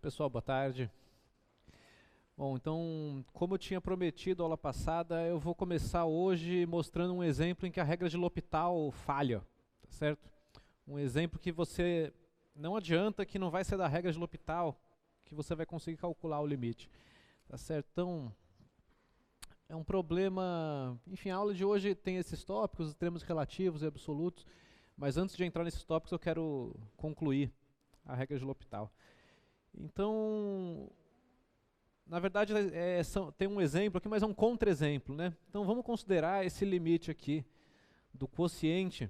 Pessoal, boa tarde. Bom, então, como eu tinha prometido aula passada, eu vou começar hoje mostrando um exemplo em que a regra de L'Hopital falha, tá certo? Um exemplo que você não adianta que não vai ser da regra de L'Hopital que você vai conseguir calcular o limite, tá certo? Então, é um problema, enfim, a aula de hoje tem esses tópicos, os termos relativos e absolutos, mas antes de entrar nesses tópicos eu quero concluir a regra de L'Hopital. Então, na verdade, tem um exemplo aqui, mas é um contra-exemplo, né? Então vamos considerar esse limite aqui do quociente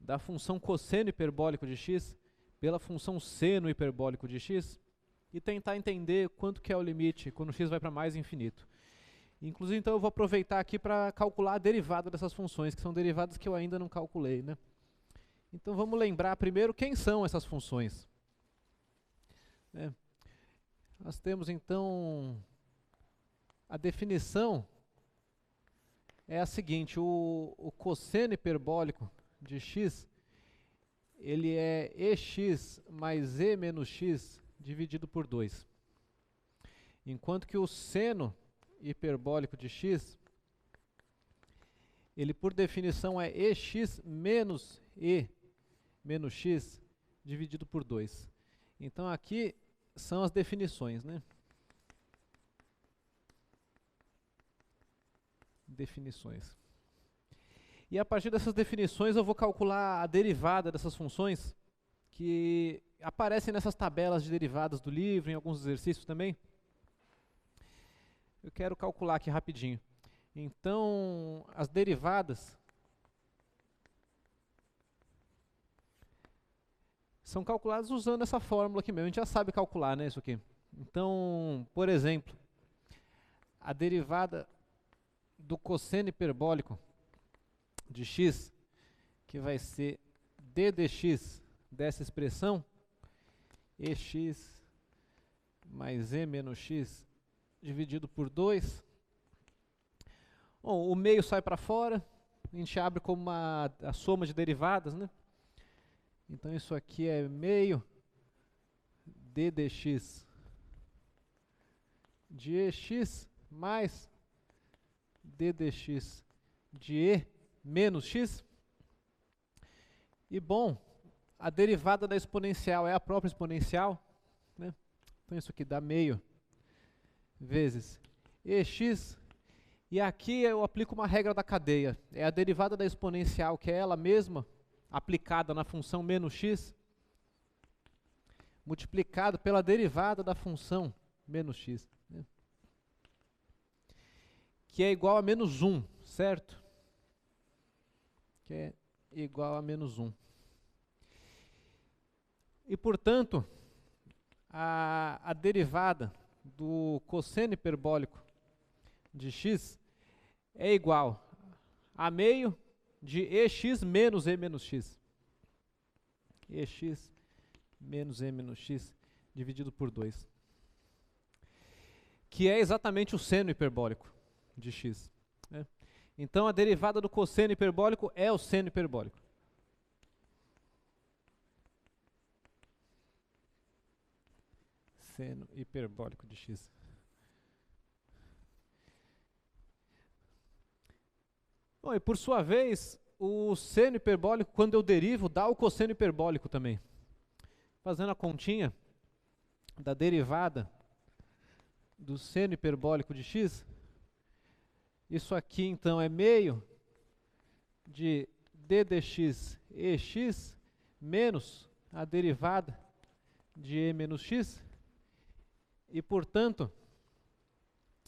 da função cosseno hiperbólico de x pela função seno hiperbólico de x e tentar entender quanto que é o limite quando x vai para mais infinito. Inclusive, então, eu vou aproveitar aqui para calcular a derivada dessas funções, que são derivadas que eu ainda não calculei, né? Então vamos lembrar primeiro quem são essas funções. Nós temos então a definição é a seguinte: o cosseno hiperbólico de x ele é ex mais e menos x dividido por 2. Enquanto que o seno hiperbólico de x ele por definição é ex menos e menos x dividido por 2. Então aqui são as definições, né? Definições. E a partir dessas definições eu vou calcular a derivada dessas funções que aparecem nessas tabelas de derivadas do livro, em alguns exercícios também. Eu quero calcular aqui rapidinho. Então, as derivadas são calculadas usando essa fórmula aqui mesmo. A gente já sabe calcular, né, isso aqui. Então, por exemplo, a derivada do cosseno hiperbólico de x, que vai ser d dx dessa expressão, ex mais e menos x dividido por 2. Bom, o meio sai para fora, a gente abre como a soma de derivadas, né? Então isso aqui é meio d dx de ex mais d dx de e menos x. E bom, a derivada da exponencial é a própria exponencial, né? Então isso aqui dá meio vezes ex. E aqui eu aplico uma regra da cadeia. É a derivada da exponencial, que é ela mesma, aplicada na função menos x, multiplicado pela derivada da função menos x, né? Que é igual a menos 1, certo? Que é igual a menos 1. E, portanto, a derivada do cosseno hiperbólico de x é igual a meio de ex menos e menos x. Ex menos e menos x dividido por 2. Que é exatamente o seno hiperbólico de x, né? Então a derivada do cosseno hiperbólico é o seno hiperbólico. Seno hiperbólico de x. Bom, e por sua vez, o seno hiperbólico, quando eu derivo, dá o cosseno hiperbólico também. Fazendo a continha da derivada do seno hiperbólico de x, isso aqui então é meio de d dx ex menos a derivada de e menos x, e portanto,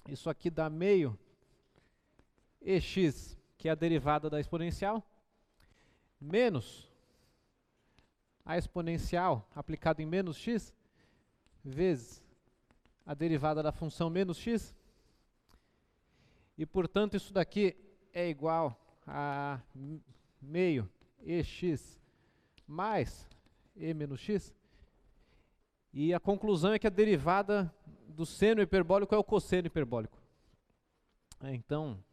isso aqui dá meio ex, que é a derivada da exponencial, menos a exponencial aplicada em menos x, vezes a derivada da função menos x, e portanto isso daqui é igual a meio ex mais e menos x, e a conclusão é que a derivada do seno hiperbólico é o cosseno hiperbólico. Então,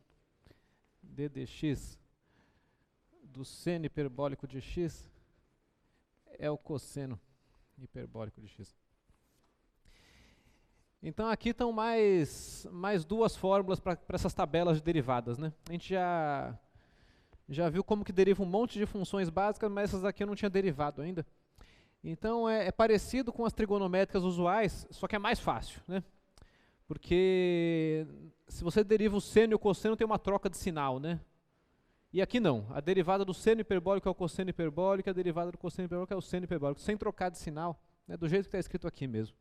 d dx do seno hiperbólico de x é o cosseno hiperbólico de x. Então aqui estão mais duas fórmulas para essas tabelas de derivadas, né? A gente já viu como que deriva um monte de funções básicas, mas essas aqui eu não tinha derivado ainda. Então é parecido com as trigonométricas usuais, só que é mais fácil, né? Porque se você deriva o seno e o cosseno, tem uma troca de sinal, né? E aqui não. A derivada do seno hiperbólico é o cosseno hiperbólico, a derivada do cosseno hiperbólico é o seno hiperbólico, sem trocar de sinal, né? Do jeito que está escrito aqui mesmo.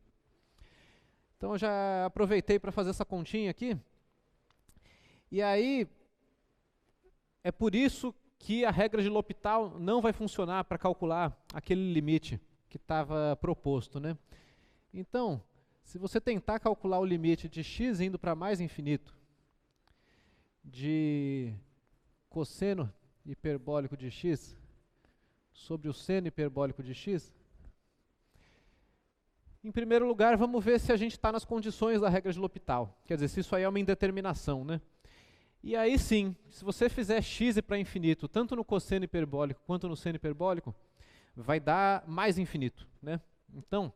Então eu já aproveitei para fazer essa continha aqui. E aí, é por isso que a regra de L'Hopital não vai funcionar para calcular aquele limite que estava proposto, né? Então, se você tentar calcular o limite de x indo para mais infinito, de cosseno hiperbólico de x sobre o seno hiperbólico de x, em primeiro lugar, vamos ver se a gente está nas condições da regra de L'Hopital. Quer dizer, se isso aí é uma indeterminação, né? E aí sim, se você fizer x para infinito, tanto no cosseno hiperbólico quanto no seno hiperbólico, vai dar mais infinito, né? Então,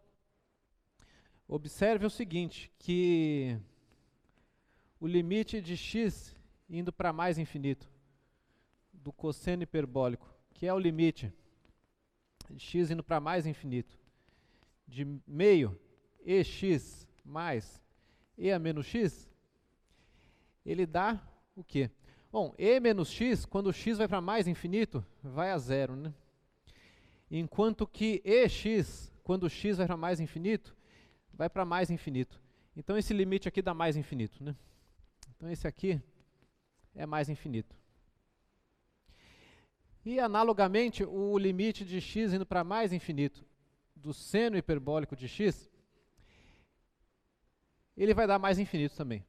observe o seguinte, que o limite de x indo para mais infinito do cosseno hiperbólico, que é o limite de x indo para mais infinito, de meio ex mais e a menos x, ele dá o quê? Bom, e menos x, quando x vai para mais infinito, vai a zero, né? Enquanto que ex, quando x vai para mais infinito, vai para mais infinito. Então esse limite aqui dá mais infinito, né? Então esse aqui é mais infinito. E analogamente, o limite de x indo para mais infinito do seno hiperbólico de x, ele vai dar mais infinito também.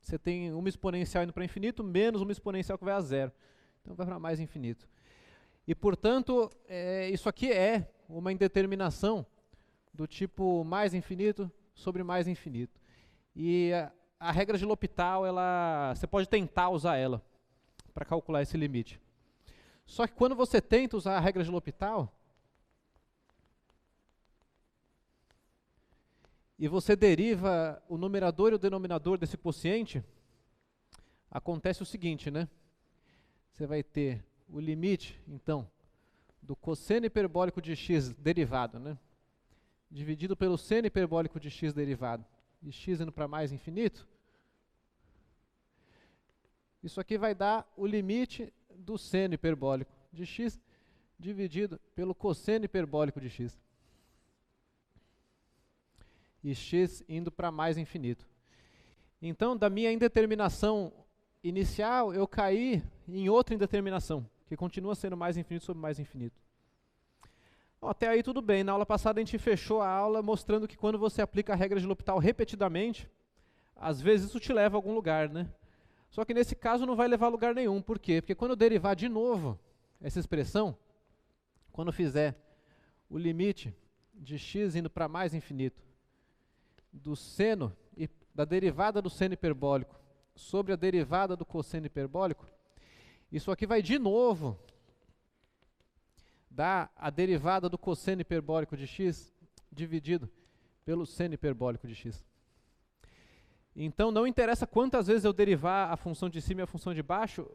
Você tem uma exponencial indo para infinito, menos uma exponencial que vai a zero. Então vai para mais infinito. E, portanto, isso aqui é uma indeterminação do tipo mais infinito sobre mais infinito. E a regra de L'Hopital, você pode tentar usar ela para calcular esse limite. Só que quando você tenta usar a regra de L'Hopital, e você deriva o numerador e o denominador desse quociente, acontece o seguinte, né? Você vai ter o limite, então, do cosseno hiperbólico de x derivado, né? Dividido pelo seno hiperbólico de x derivado, e x indo para mais infinito. Isso aqui vai dar o limite do seno hiperbólico de x dividido pelo cosseno hiperbólico de x. E x indo para mais infinito. Então, da minha indeterminação inicial, eu caí em outra indeterminação, que continua sendo mais infinito sobre mais infinito. Bom, até aí tudo bem. Na aula passada a gente fechou a aula mostrando que quando você aplica a regra de L'Hopital repetidamente, às vezes isso te leva a algum lugar, né? Só que nesse caso não vai levar a lugar nenhum. Por quê? Porque quando eu derivar de novo essa expressão, quando eu fizer o limite de x indo para mais infinito, do seno e da derivada do seno hiperbólico sobre a derivada do cosseno hiperbólico, isso aqui vai de novo dar a derivada do cosseno hiperbólico de x dividido pelo seno hiperbólico de x. Então não interessa quantas vezes eu derivar a função de cima e a função de baixo,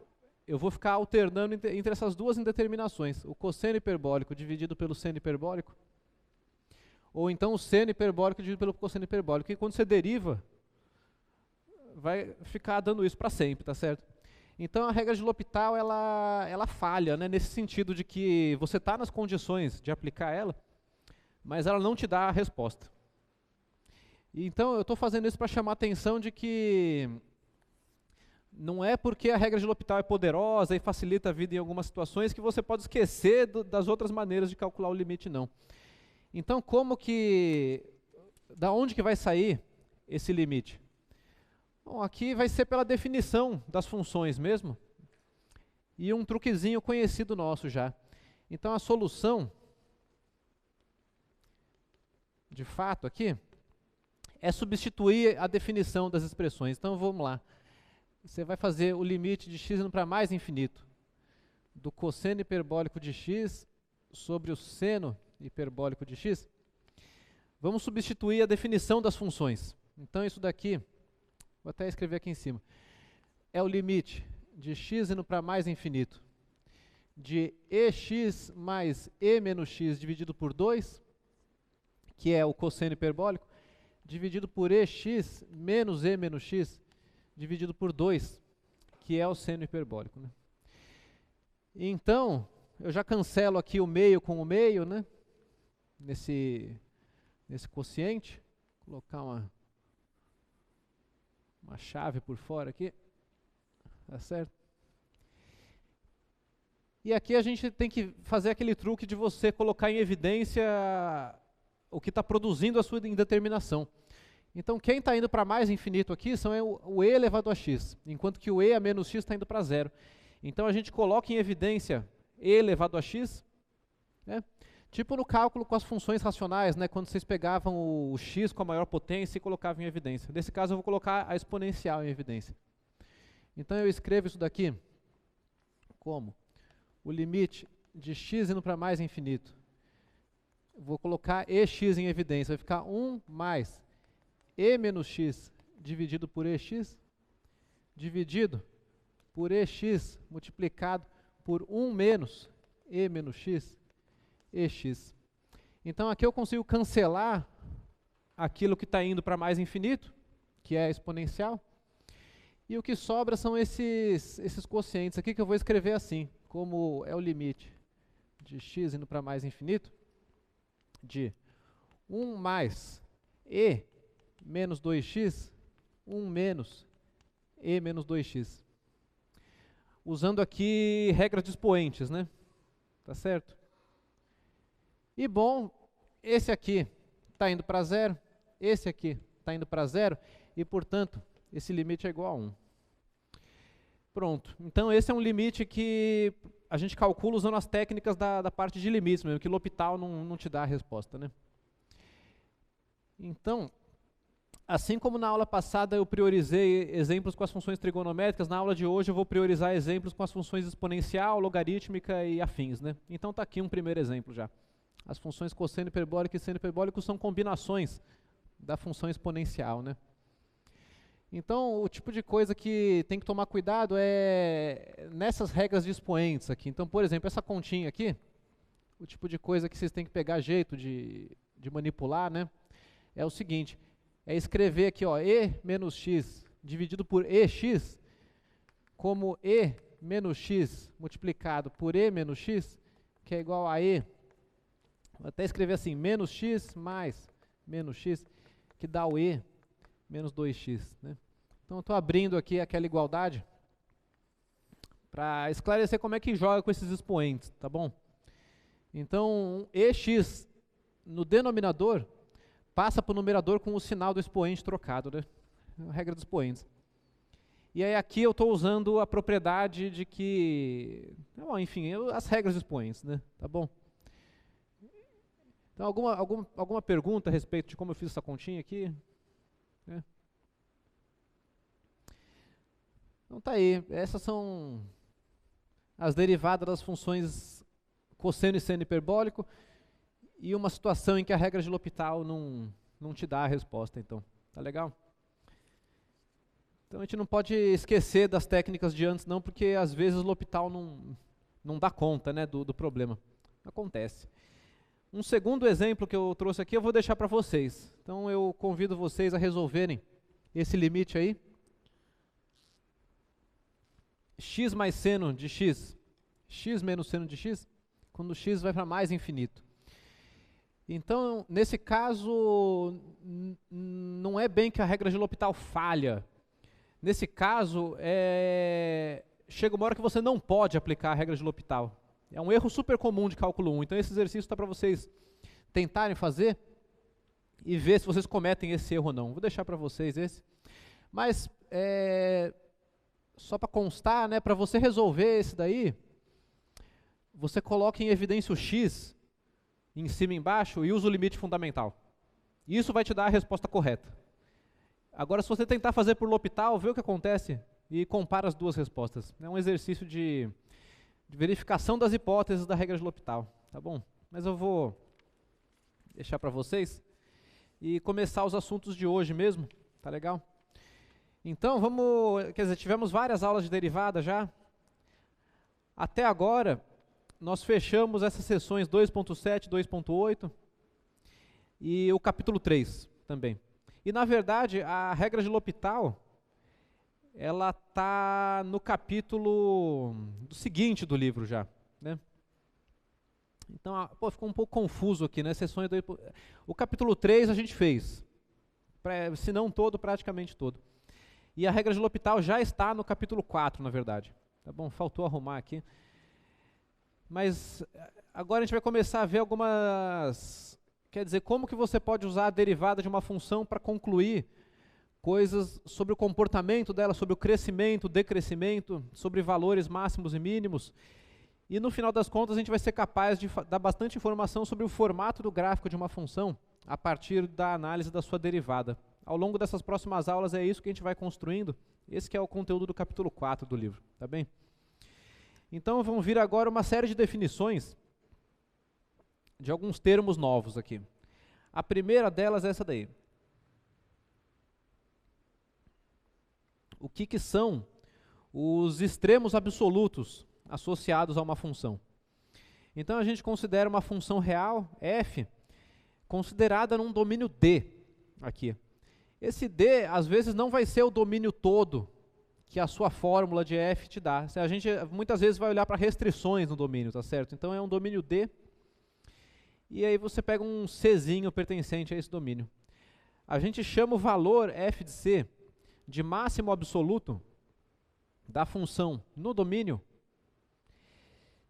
eu vou ficar alternando entre essas duas indeterminações, o cosseno hiperbólico dividido pelo seno hiperbólico, ou então o seno hiperbólico dividido pelo cosseno hiperbólico. E quando você deriva, vai ficar dando isso para sempre, tá certo? Então a regra de L'Hopital, ela falha, né, nesse sentido de que você está nas condições de aplicar ela, mas ela não te dá a resposta. E então eu estou fazendo isso para chamar a atenção de que não é porque a regra de L'Hopital é poderosa e facilita a vida em algumas situações que você pode esquecer das outras maneiras de calcular o limite, não. Então, da onde que vai sair esse limite? Bom, aqui vai ser pela definição das funções mesmo, e um truquezinho conhecido nosso já. Então, a solução, de fato, aqui, é substituir a definição das expressões. Então, vamos lá. Você vai fazer o limite de x indo para mais infinito, do cosseno hiperbólico de x sobre o seno hiperbólico de x. Vamos substituir a definição das funções. Então isso daqui, vou até escrever aqui em cima, é o limite de x indo para mais infinito de ex mais e menos x dividido por 2, que é o cosseno hiperbólico, dividido por ex menos e menos x dividido por 2, que é o seno hiperbólico, né? Então, eu já cancelo aqui o meio com o meio, né? Nesse quociente. Vou colocar uma chave por fora aqui. Tá certo? E aqui a gente tem que fazer aquele truque de você colocar em evidência o que está produzindo a sua indeterminação. Então, quem está indo para mais infinito aqui são o e elevado a x, enquanto que o e a menos x está indo para zero. Então, a gente coloca em evidência e elevado a x, né? Tipo no cálculo com as funções racionais, né? Quando vocês pegavam o x com a maior potência e colocavam em evidência. Nesse caso, eu vou colocar a exponencial em evidência. Então, eu escrevo isso daqui como o limite de x indo para mais infinito. Vou colocar ex em evidência, vai ficar 1 mais e menos x dividido por ex, dividido por ex multiplicado por 1 menos e menos x, ex. Então aqui eu consigo cancelar aquilo que está indo para mais infinito, que é a exponencial, e o que sobra são esses quocientes aqui que eu vou escrever assim, como é o limite de x indo para mais infinito, de 1 mais e menos 2x, 1 menos e menos 2x. Usando aqui regras de expoentes, né? Tá certo? E bom, esse aqui está indo para zero, esse aqui está indo para zero, e portanto, esse limite é igual a 1. Pronto. Então esse é um limite que a gente calcula usando as técnicas da parte de limites mesmo, que L'Hopital não te dá a resposta, né? Então, assim como na aula passada eu priorizei exemplos com as funções trigonométricas, na aula de hoje eu vou priorizar exemplos com as funções exponencial, logarítmica e afins, né? Então está aqui um primeiro exemplo já. As funções cosseno hiperbólico e seno hiperbólico são combinações da função exponencial, né? Então, o tipo de coisa que tem que tomar cuidado é nessas regras de expoentes aqui. Então, por exemplo, essa continha aqui, o tipo de coisa que vocês têm que pegar jeito de manipular, né? É o seguinte, é escrever aqui, ó, e menos x dividido por ex, como e menos x multiplicado por e menos x, que é igual a e, vou até escrever assim, menos x mais menos x, que dá o e menos 2x, né? Então, estou abrindo aqui aquela igualdade para esclarecer como é que joga com esses expoentes, tá bom? Então, ex no denominador passa para o numerador com o sinal do expoente trocado, né? É a regra dos expoentes. E aí aqui eu estou usando a propriedade de que, bom, enfim, as regras dos expoentes, né? Tá bom? Então, alguma pergunta a respeito de como eu fiz essa continha aqui? É. Então tá aí, essas são as derivadas das funções cosseno e seno hiperbólico e uma situação em que a regra de L'Hopital não te dá a resposta, então. Tá legal? Então a gente não pode esquecer das técnicas de antes não, porque às vezes o L'Hopital não dá conta, né, do problema. Acontece. Um segundo exemplo que eu trouxe aqui eu vou deixar para vocês. Então eu convido vocês a resolverem esse limite aí. X mais seno de x, x menos seno de x, quando x vai para mais infinito. Então, nesse caso, não é bem que a regra de L'Hopital falha. Nesse caso, chega uma hora que você não pode aplicar a regra de L'Hopital. É um erro super comum de cálculo 1. Então, esse exercício está para vocês tentarem fazer e ver se vocês cometem esse erro ou não. Vou deixar para vocês esse. Mas, só para constar, né, para você resolver esse daí, você coloca em evidência o x em cima e embaixo e usa o limite fundamental. Isso vai te dar a resposta correta. Agora, se você tentar fazer por L'Hopital, vê o que acontece e compara as duas respostas. É um exercício de verificação das hipóteses da regra de L'Hopital, tá bom? Mas eu vou deixar para vocês e começar os assuntos de hoje mesmo. Tá legal? Então, tivemos várias aulas de derivada já. Até agora, nós fechamos essas sessões 2.7, 2.8 e o capítulo 3 também. E, na verdade, a regra de L'Hopital, ela está no capítulo seguinte do livro já, né? Então, ficou um pouco confuso aqui, né? Sessões o capítulo 3 a gente fez, se não todo, praticamente todo. E a regra de L'Hopital já está no capítulo 4, na verdade. Tá bom? Faltou arrumar aqui. Mas agora a gente vai começar a ver algumas... Quer dizer, como que você pode usar a derivada de uma função para concluir coisas sobre o comportamento dela, sobre o crescimento, decrescimento, sobre valores máximos e mínimos. E no final das contas a gente vai ser capaz de dar bastante informação sobre o formato do gráfico de uma função a partir da análise da sua derivada. Ao longo dessas próximas aulas é isso que a gente vai construindo. Esse que é o conteúdo do capítulo 4 do livro, tá bem? Então vamos vir agora uma série de definições de alguns termos novos aqui. A primeira delas é essa daí. O que são os extremos absolutos associados a uma função? Então a gente considera uma função real, f, considerada num domínio D, aqui. Esse D, às vezes, não vai ser o domínio todo que a sua fórmula de f te dá. A gente, muitas vezes, vai olhar para restrições no domínio, tá certo? Então é um domínio D, e aí você pega um Czinho pertencente a esse domínio. A gente chama o valor f de C de máximo absoluto da função no domínio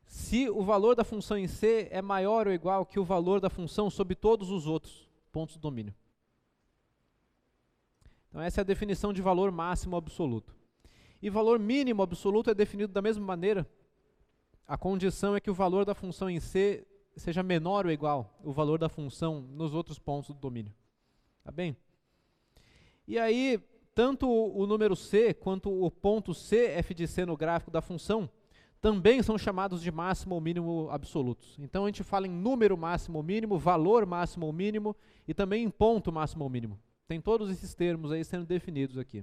se o valor da função em C é maior ou igual que o valor da função sobre todos os outros pontos do domínio. Então essa é a definição de valor máximo absoluto. E valor mínimo absoluto é definido da mesma maneira. A condição é que o valor da função em C seja menor ou igual ao valor da função nos outros pontos do domínio. Tá bem? E aí, tanto o número C quanto o ponto C, f de C no gráfico da função, também são chamados de máximo ou mínimo absolutos. Então a gente fala em número máximo ou mínimo, valor máximo ou mínimo e também em ponto máximo ou mínimo. Tem todos esses termos aí sendo definidos aqui.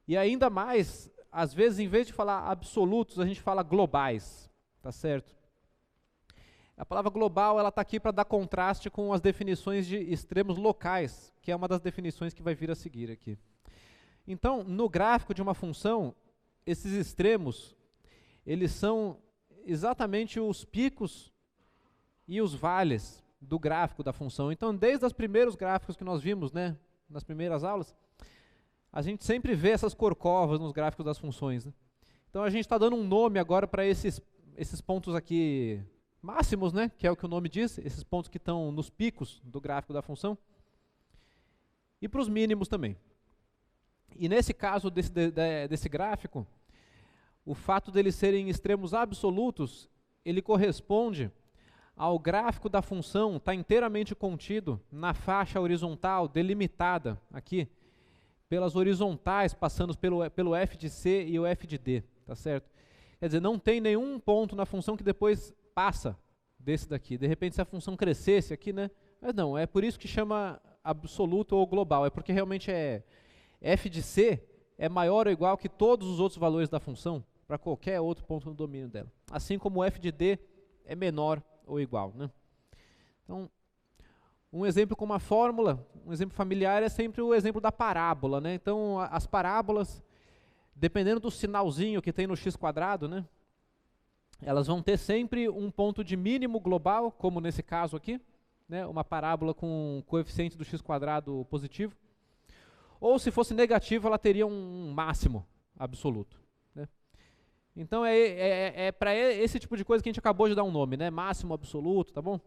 E ainda mais, às vezes, em vez de falar absolutos, a gente fala globais, tá certo? A palavra global, ela está aqui para dar contraste com as definições de extremos locais, que é uma das definições que vai vir a seguir aqui. Então, no gráfico de uma função, esses extremos, eles são exatamente os picos e os vales do gráfico da função. Então, desde os primeiros gráficos que nós vimos, né, nas primeiras aulas, a gente sempre vê essas corcovas nos gráficos das funções, né? Então, a gente está dando um nome agora para esses pontos aqui máximos, né, que é o que o nome diz, esses pontos que estão nos picos do gráfico da função, e para os mínimos também. E nesse caso desse gráfico, o fato deles serem extremos absolutos, ele corresponde ao gráfico da função estar inteiramente contido na faixa horizontal delimitada aqui, pelas horizontais passando pelo f de C e o f de D, tá certo? Quer dizer, não tem nenhum ponto na função que depois passa desse daqui. De repente, se a função crescesse aqui, né? Mas não, é por isso que chama absoluto ou global. É porque realmente f de C é maior ou igual que todos os outros valores da função para qualquer outro ponto no domínio dela. Assim como o f de D é menor ou igual, né? Então, um exemplo com uma fórmula, um exemplo familiar é sempre o exemplo da parábola, né? Então, as parábolas, dependendo do sinalzinho que tem no x², né? Elas vão ter sempre um ponto de mínimo global, como nesse caso aqui, né? Uma parábola com coeficiente do x² positivo. Ou se fosse negativo, ela teria um máximo absoluto, né? Então é para esse tipo de coisa que a gente acabou de dar um nome, né? Máximo absoluto, tá bom?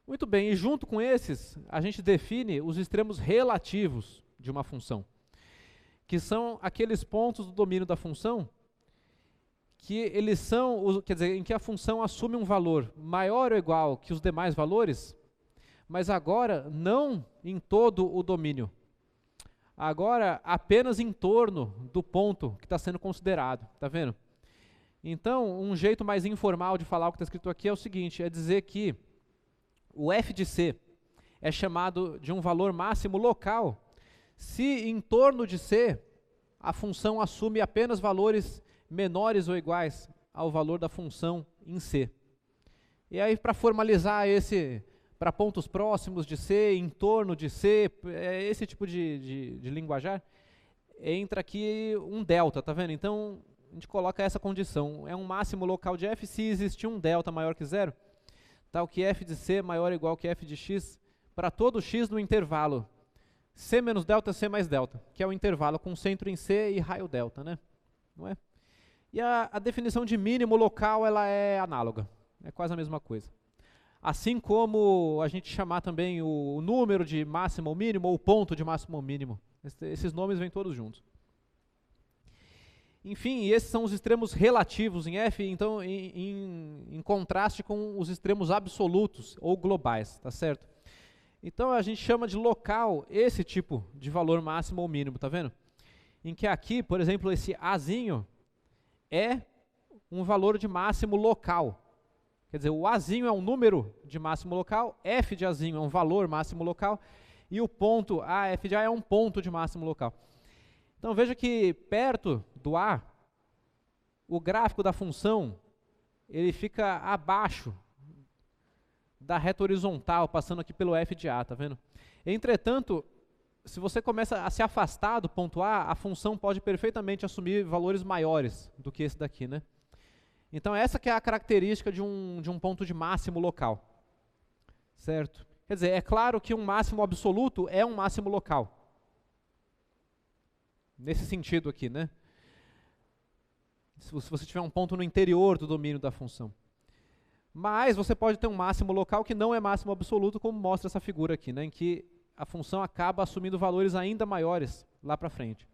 Muito bem, e junto com esses, a gente define os extremos relativos de uma função, que são aqueles pontos do domínio da função que eles são, quer dizer, em que a função assume um valor maior ou igual que os demais valores, mas agora não em todo o domínio. Agora apenas em torno do ponto que está sendo considerado, tá vendo? Então, um jeito mais informal de falar o que está escrito aqui é o seguinte, é dizer que o f de C é chamado de um valor máximo local se em torno de C a função assume apenas valores menores ou iguais ao valor da função em C. E aí, para formalizar esse, para pontos próximos de C, em torno de C, esse tipo de linguajar, entra aqui um delta, tá vendo? Então, a gente coloca essa condição, é um máximo local de f se existir um delta maior que zero, tal que f de C maior ou igual que f de x, para todo x no intervalo C menos delta, C mais delta, que é o intervalo com centro em C e raio delta, né? Não é? E a definição de mínimo local, ela é análoga, é quase a mesma coisa. Assim como a gente chamar também o número de máximo ou mínimo, ou o ponto de máximo ou mínimo. Esses nomes vêm todos juntos. Enfim, esses são os extremos relativos em f, então em contraste com os extremos absolutos ou globais, tá certo? Então a gente chama de local esse tipo de valor máximo ou mínimo, tá vendo? Em que aqui, por exemplo, esse azinho é um valor de máximo local. Quer dizer, o azinho é um número de máximo local, f de azinho é um valor máximo local, e o ponto a, f de a é um ponto de máximo local. Então veja que perto do a, o gráfico da função, ele fica abaixo da reta horizontal, passando aqui pelo f de a, tá vendo? Entretanto, se você começa a se afastar do ponto a função pode perfeitamente assumir valores maiores do que esse daqui, né? Então essa que é a característica de um ponto de máximo local, certo? Quer dizer, é claro que um máximo absoluto é um máximo local. Nesse sentido aqui, né? Se você tiver um ponto no interior do domínio da função. Mas você pode ter um máximo local que não é máximo absoluto, como mostra essa figura aqui, né? Em que a função acaba assumindo valores ainda maiores lá para frente.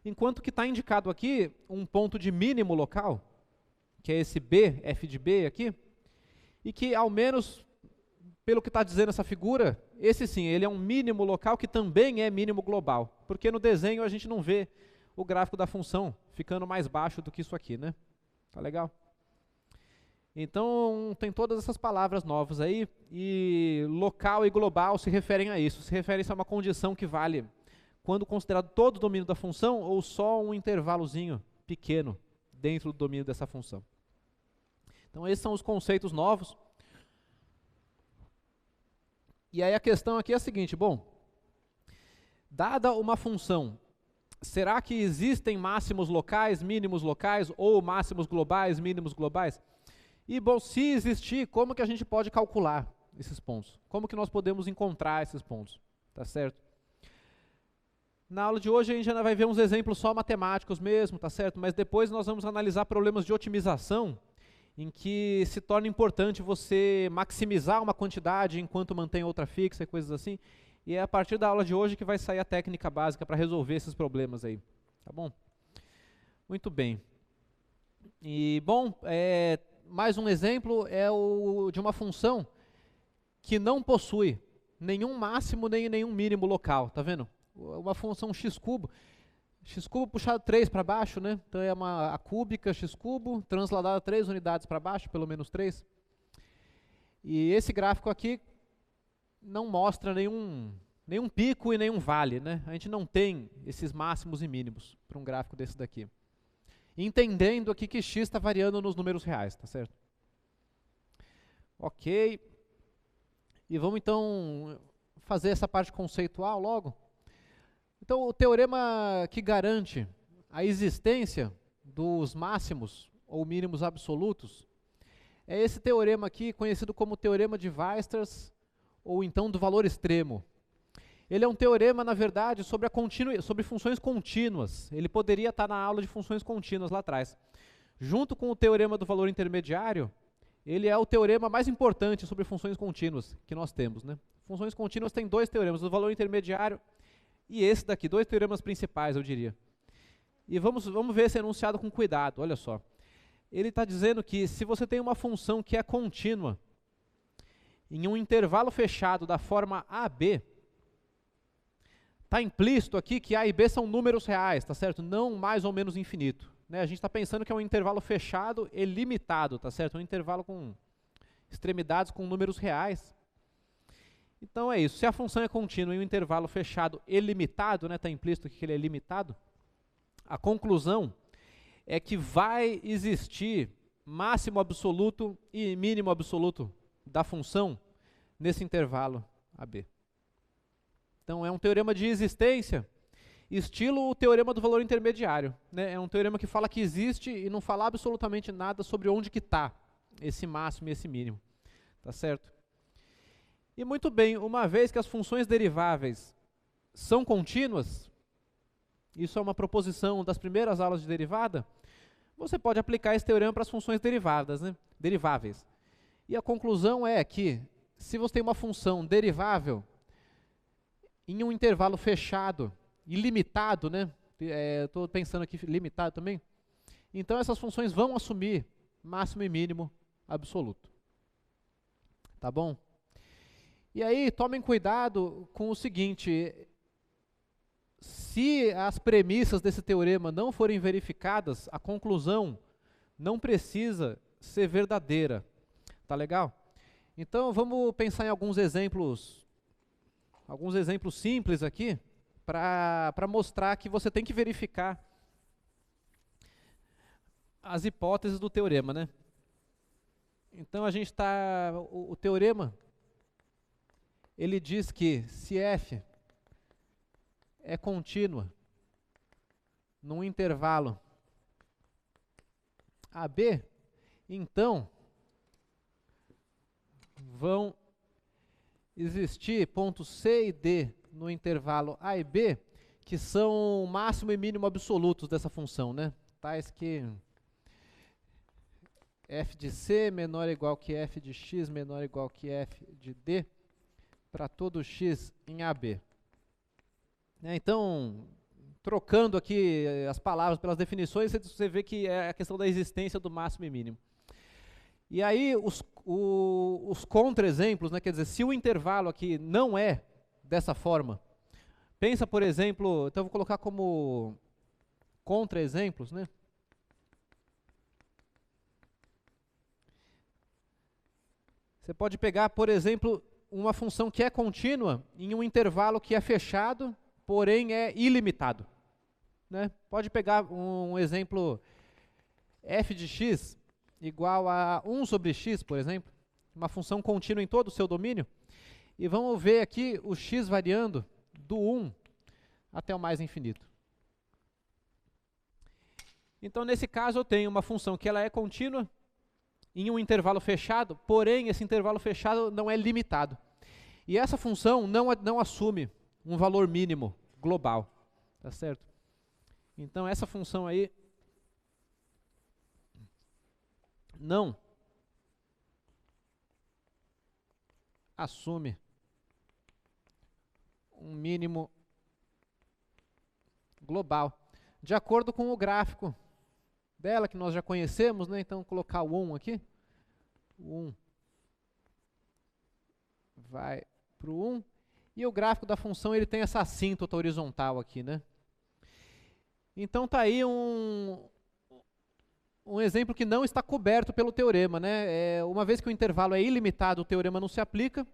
Enquanto que está indicado aqui um ponto de mínimo local, que é esse b, f de b aqui, e que ao menos, pelo que está dizendo essa figura, esse sim, ele é um mínimo local que também é mínimo global, porque no desenho a gente não vê o gráfico da função ficando mais baixo do que isso aqui, né? Tá legal? Então, tem todas essas palavras novas aí, e local e global se referem a isso, se referem a uma condição que vale quando considerado todo o domínio da função ou só um intervalozinho pequeno dentro do domínio dessa função. Então, esses são os conceitos novos. E aí a questão aqui é a seguinte, bom, dada uma função, será que existem máximos locais, mínimos locais, ou máximos globais, mínimos globais? E, bom, se existir, como que a gente pode calcular esses pontos? Como que nós podemos encontrar esses pontos? Tá certo? Na aula de hoje a gente ainda vai ver uns exemplos só matemáticos mesmo, tá certo? Mas depois nós vamos analisar problemas de otimização, em que se torna importante você maximizar uma quantidade enquanto mantém outra fixa e coisas assim. E é a partir da aula de hoje que vai sair a técnica básica para resolver esses problemas aí. Tá bom? Muito bem. E, bom, mais um exemplo é o de uma função que não possui nenhum máximo nem nenhum mínimo local, tá vendo? Uma função x cubo puxado 3 para baixo, né? Então é a cúbica x cubo transladada 3 unidades para baixo, pelo menos 3. E esse gráfico aqui não mostra nenhum pico e nenhum vale, né? A gente não tem esses máximos e mínimos para um gráfico desse daqui. Entendendo aqui que x está variando nos números reais, tá certo? Ok. E vamos então fazer essa parte conceitual logo. Então o teorema que garante a existência dos máximos ou mínimos absolutos é esse teorema aqui, conhecido como teorema de Weierstrass, ou então do valor extremo. Ele é um teorema, na verdade, sobre funções contínuas. Ele poderia estar na aula de funções contínuas lá atrás. Junto com o teorema do valor intermediário, ele é o teorema mais importante sobre funções contínuas que nós temos, né? Funções contínuas têm dois teoremas, o valor intermediário e esse daqui, dois teoremas principais, eu diria. E vamos ver esse enunciado com cuidado, olha só. Ele está dizendo que se você tem uma função que é contínua em um intervalo fechado da forma AB, está implícito aqui que A e B são números reais, tá certo? Não mais ou menos infinito. Né? A gente está pensando que é um intervalo fechado e limitado, tá certo? Um intervalo com extremidades com números reais. Então é isso, se a função é contínua em um intervalo fechado e limitado, né, está implícito aqui que ele é limitado, a conclusão é que vai existir máximo absoluto e mínimo absoluto da função nesse intervalo AB. Então é um teorema de existência, estilo o teorema do valor intermediário, né? É um teorema que fala que existe e não fala absolutamente nada sobre onde que está esse máximo e esse mínimo, tá certo? E muito bem, uma vez que as funções deriváveis são contínuas, isso é uma proposição das primeiras aulas de derivada, você pode aplicar esse teorema para as funções derivadas, né? Deriváveis. E a conclusão é que, se você tem uma função derivável em um intervalo fechado e limitado, né? Estou pensando aqui limitado também. Então essas funções vão assumir máximo e mínimo absoluto. Tá bom? E aí, tomem cuidado com o seguinte, se as premissas desse teorema não forem verificadas, a conclusão não precisa ser verdadeira. Tá legal? Então, vamos pensar em alguns exemplos simples aqui, para mostrar que você tem que verificar as hipóteses do teorema, né? Então, o teorema, ele diz que se f é contínua num intervalo AB, então vão existir pontos C e D no intervalo A e B, que são máximo e mínimo absolutos dessa função, né? Tais que f de C menor ou igual que f de x menor ou igual que f de D, para todo x em AB. Então, trocando aqui as palavras pelas definições, você vê que é a questão da existência do máximo e mínimo. E aí, os contra-exemplos, né, quer dizer, se o intervalo aqui não é dessa forma, pensa, por exemplo, então eu vou colocar como contra-exemplos, né? Você pode pegar, por exemplo, uma função que é contínua em um intervalo que é fechado, porém é ilimitado, né? Pode pegar um exemplo, f de x igual a 1 sobre x, por exemplo, uma função contínua em todo o seu domínio, e vamos ver aqui o x variando do 1 até o mais infinito. Então, nesse caso, eu tenho uma função que ela é contínua em um intervalo fechado, porém, esse intervalo fechado não é limitado. E essa função não assume um valor mínimo global, tá certo? Então, essa função aí não assume um mínimo global, de acordo com o gráfico dela, que nós já conhecemos, né? Então, colocar o 1 aqui, o 1 vai para o 1, e o gráfico da função ele tem essa assíntota horizontal aqui, né? Então está aí um exemplo que não está coberto pelo teorema, né? Uma vez que o intervalo é ilimitado, o teorema não se aplica,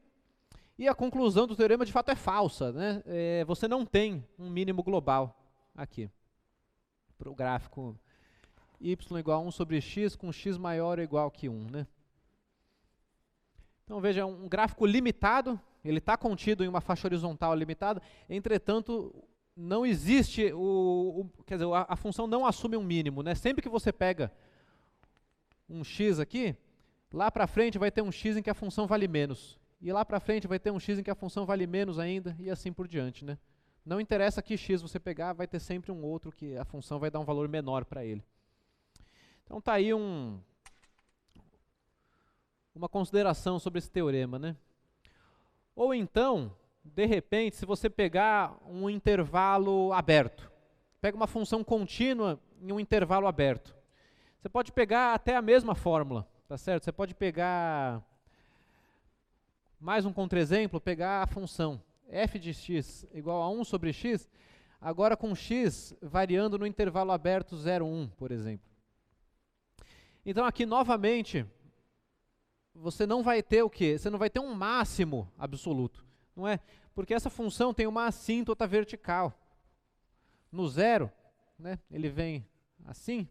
e a conclusão do teorema de fato é falsa, né? Você não tem um mínimo global aqui, para o gráfico y igual a 1 sobre x com x maior ou igual que 1, né? Então veja, um gráfico limitado, ele está contido em uma faixa horizontal limitada, entretanto, não existe, quer dizer, a função não assume um mínimo, né? Sempre que você pega um x aqui, lá para frente vai ter um x em que a função vale menos, e lá para frente vai ter um x em que a função vale menos ainda, e assim por diante, né? Não interessa que x você pegar, vai ter sempre um outro que a função vai dar um valor menor para ele. Então está aí uma consideração sobre esse teorema, né? Ou então, de repente, se você pegar um intervalo aberto, pega uma função contínua em um intervalo aberto, você pode pegar até a mesma fórmula, tá certo? Você pode pegar, mais um contra-exemplo, pegar a função f de x igual a 1 sobre x, agora com x variando no intervalo aberto 0, 1, por exemplo. Então aqui, novamente, você não vai ter o quê? Você não vai ter um máximo absoluto. não é? Porque essa função tem uma assíntota vertical. No zero, né, ele vem assim.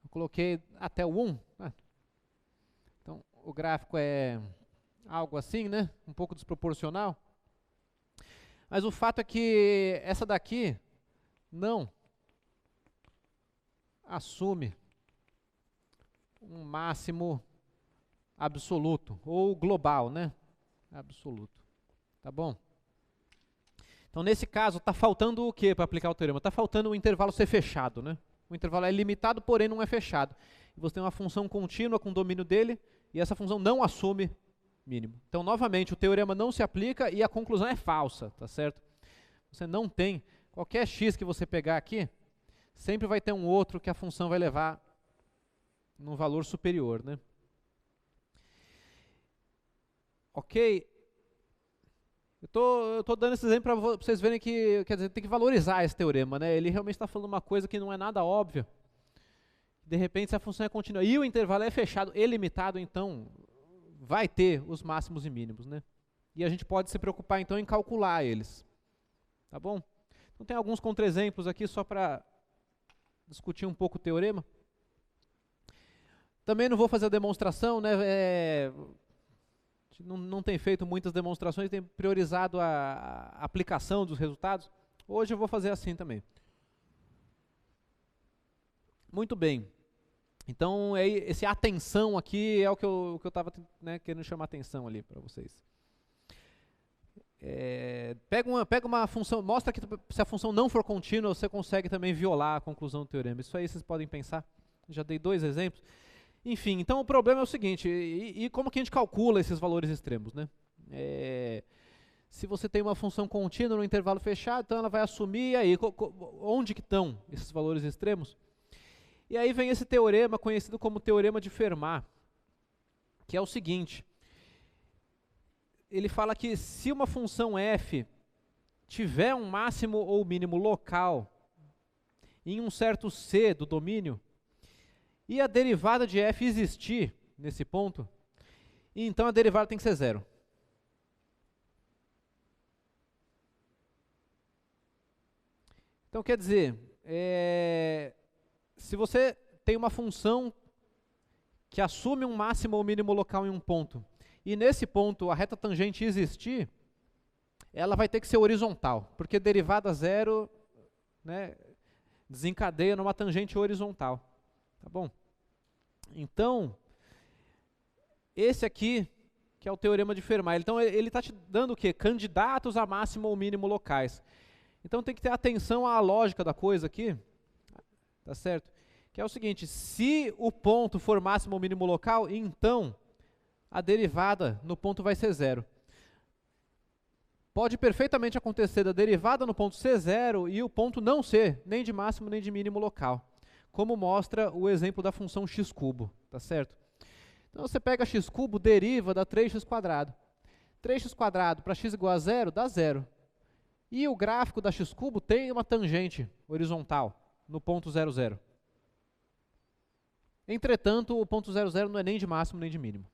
Eu coloquei até o 1. Né? Então, o gráfico é algo assim, né? Um pouco desproporcional. Mas o fato é que essa daqui não assume um máximo absoluto, ou global, né? Absoluto. Tá bom? Então, nesse caso, está faltando o que para aplicar o teorema? Está faltando o intervalo ser fechado, né? O intervalo é limitado, porém não é fechado. E você tem uma função contínua com o domínio dele, e essa função não assume mínimo. Então, novamente, o teorema não se aplica e a conclusão é falsa, tá certo? Você não tem, qualquer x que você pegar aqui, sempre vai ter um outro que a função vai levar num valor superior, né? Ok? Eu tô dando esse exemplo para vocês verem que, quer dizer, tem que valorizar esse teorema, né? Ele realmente está falando uma coisa que não é nada óbvia. De repente, se a função é contínua e o intervalo é fechado e limitado, então vai ter os máximos e mínimos, né? E a gente pode se preocupar, então, em calcular eles. Tá bom? Então, tem alguns contra-exemplos aqui só para discutir um pouco o teorema. Também não vou fazer a demonstração, né? Não tem feito muitas demonstrações, tem priorizado a aplicação dos resultados. Hoje eu vou fazer assim também. Muito bem. Então, esse atenção aqui é o que eu estava, né, querendo chamar atenção ali para vocês. Pega uma função, mostra que se a função não for contínua, você consegue também violar a conclusão do teorema. Isso aí vocês podem pensar. Já dei 2 exemplos. Enfim, então o problema é o seguinte, e como que a gente calcula esses valores extremos, né? Se você tem uma função contínua no intervalo fechado, então ela vai assumir, e aí, onde que estão esses valores extremos? E aí vem esse teorema conhecido como teorema de Fermat, que é o seguinte, ele fala que se uma função f tiver um máximo ou mínimo local em um certo c do domínio, e a derivada de f existir nesse ponto, então a derivada tem que ser 0. Então quer dizer, se você tem uma função que assume um máximo ou mínimo local em um ponto, e nesse ponto a reta tangente existir, ela vai ter que ser horizontal, porque derivada 0, né, desencadeia numa tangente horizontal. Tá bom? Então, esse aqui, que é o teorema de Fermat, então ele está te dando o quê? Candidatos a máximo ou mínimo locais. Então tem que ter atenção à lógica da coisa aqui, tá certo? Que é o seguinte, se o ponto for máximo ou mínimo local, então a derivada no ponto vai ser 0. Pode perfeitamente acontecer da derivada no ponto ser 0 e o ponto não ser nem de máximo nem de mínimo local, como mostra o exemplo da função x³, tá certo? Então você pega x³, deriva da 3x². 3x² para x igual a 0 dá 0. E o gráfico da x³ tem uma tangente horizontal no ponto 0, 0. Entretanto, o ponto 0, 0 não é nem de máximo nem de mínimo.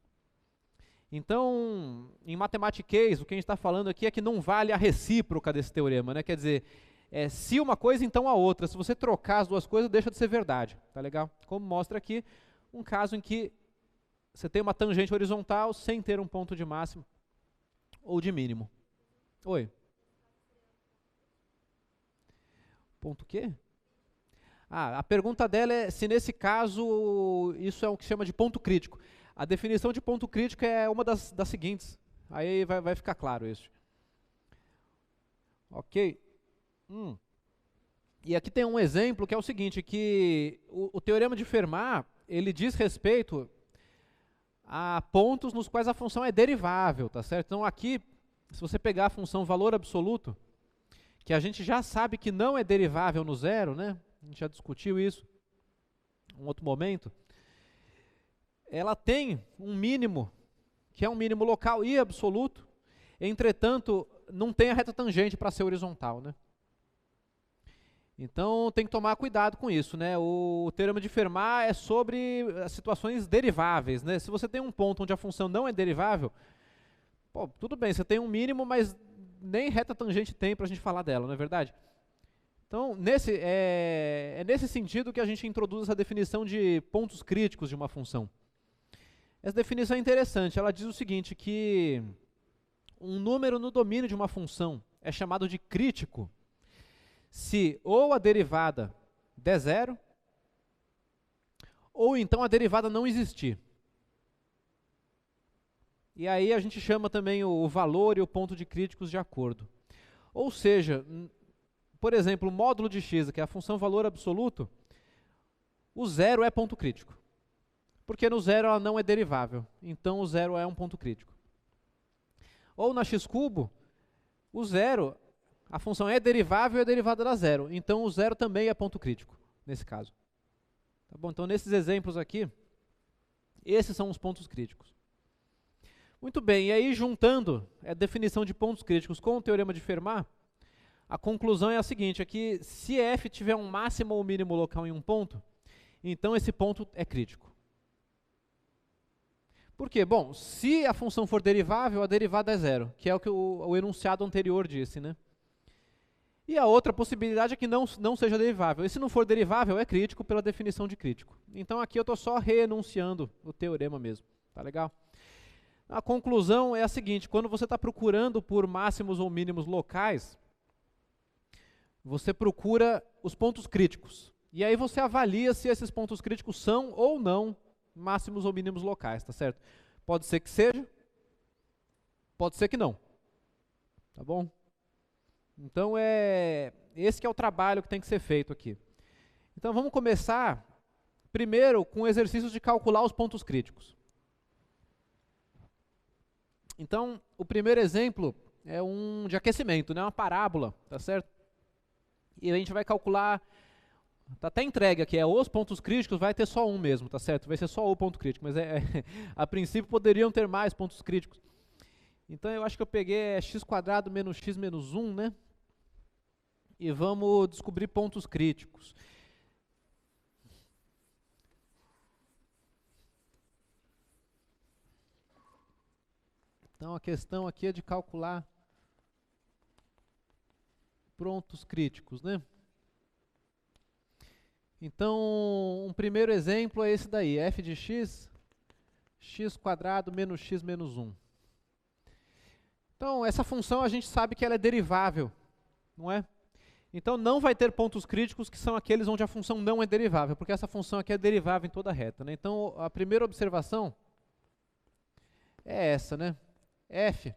Então, em matematiquês, o que a gente está falando aqui é que não vale a recíproca desse teorema, né? Quer dizer, se uma coisa, então a outra. Se você trocar as duas coisas, deixa de ser verdade. Tá legal? Como mostra aqui, um caso em que você tem uma tangente horizontal sem ter um ponto de máximo ou de mínimo. Oi? Ponto o quê? A pergunta dela é se nesse caso isso é o que chama de ponto crítico. A definição de ponto crítico é uma das seguintes. Aí vai ficar claro isso. Ok? E aqui tem um exemplo que é o seguinte, que o teorema de Fermat, ele diz respeito a pontos nos quais a função é derivável, tá certo? Então aqui, se você pegar a função valor absoluto, que a gente já sabe que não é derivável no zero, né? A gente já discutiu isso em um outro momento. Ela tem um mínimo, que é um mínimo local e absoluto, entretanto, não tem a reta tangente para ser horizontal, né? Então, tem que tomar cuidado com isso, né? O teorema de Fermat é sobre as situações deriváveis, né? Se você tem um ponto onde a função não é derivável, Pô, tudo bem, você tem um mínimo, mas nem reta tangente tem para a gente falar dela, não é verdade? Então, é nesse sentido que a gente introduz essa definição de pontos críticos de uma função. Essa definição é interessante, ela diz o seguinte, que um número no domínio de uma função é chamado de crítico se ou a derivada der zero, ou então a derivada não existir. E aí a gente chama também o valor e o ponto de críticos de acordo. Ou seja, por exemplo, o módulo de x, que é a função valor absoluto, o zero é ponto crítico. Porque no zero ela não é derivável, então o zero é um ponto crítico. Ou na x-cubo, o zero, a função é derivável e é derivada da zero, então o zero também é ponto crítico, nesse caso. Tá bom? Então nesses exemplos aqui, esses são os pontos críticos. Muito bem, e aí juntando a definição de pontos críticos com o teorema de Fermat, a conclusão é a seguinte, é que se f tiver um máximo ou mínimo local em um ponto, então esse ponto é crítico. Por quê? Bom, se a função for derivável, a derivada é zero, que é o que o enunciado anterior disse, né? E a outra possibilidade é que não seja derivável. E se não for derivável, é crítico pela definição de crítico. Então aqui eu estou só reenunciando o teorema mesmo. Tá legal? A conclusão é a seguinte, quando você está procurando por máximos ou mínimos locais, você procura os pontos críticos. E aí você avalia se esses pontos críticos são ou não máximos ou mínimos locais, tá certo? Pode ser que seja, pode ser que não. Tá bom? Então esse que é o trabalho que tem que ser feito aqui. Então vamos começar primeiro com exercícios de calcular os pontos críticos. Então, o primeiro exemplo é um de aquecimento, né? Uma parábola, tá certo? E a gente vai calcular, tá até entregue aqui, os pontos críticos, vai ter só um mesmo, tá certo? Vai ser só o ponto crítico, mas a princípio poderiam ter mais pontos críticos. Então eu acho que eu peguei x² menos x menos 1, né? E vamos descobrir pontos críticos. Então a questão aqui é de calcular pontos críticos, né? Então, um primeiro exemplo é esse daí, f de x, x² menos x menos 1. Então, essa função a gente sabe que ela é derivável, não é? Então, não vai ter pontos críticos que são aqueles onde a função não é derivável, porque essa função aqui é derivável em toda a reta, né? Então, a primeira observação é essa, né? F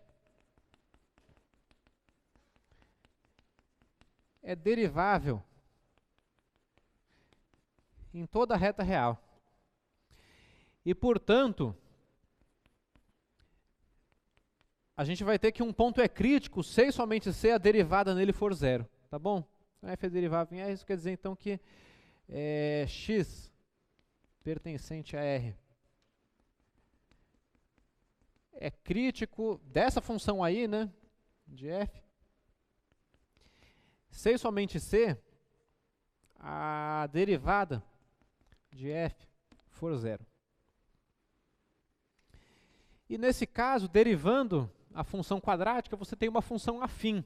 é derivável em toda a reta real. E, portanto, a gente vai ter que um ponto é crítico se e somente se a derivada nele for zero, tá bom? F é derivável em R, isso quer dizer então que x pertencente a R é crítico dessa função aí, né, de f, se e somente se a derivada de f for zero. E nesse caso, derivando a função quadrática, você tem uma função afim.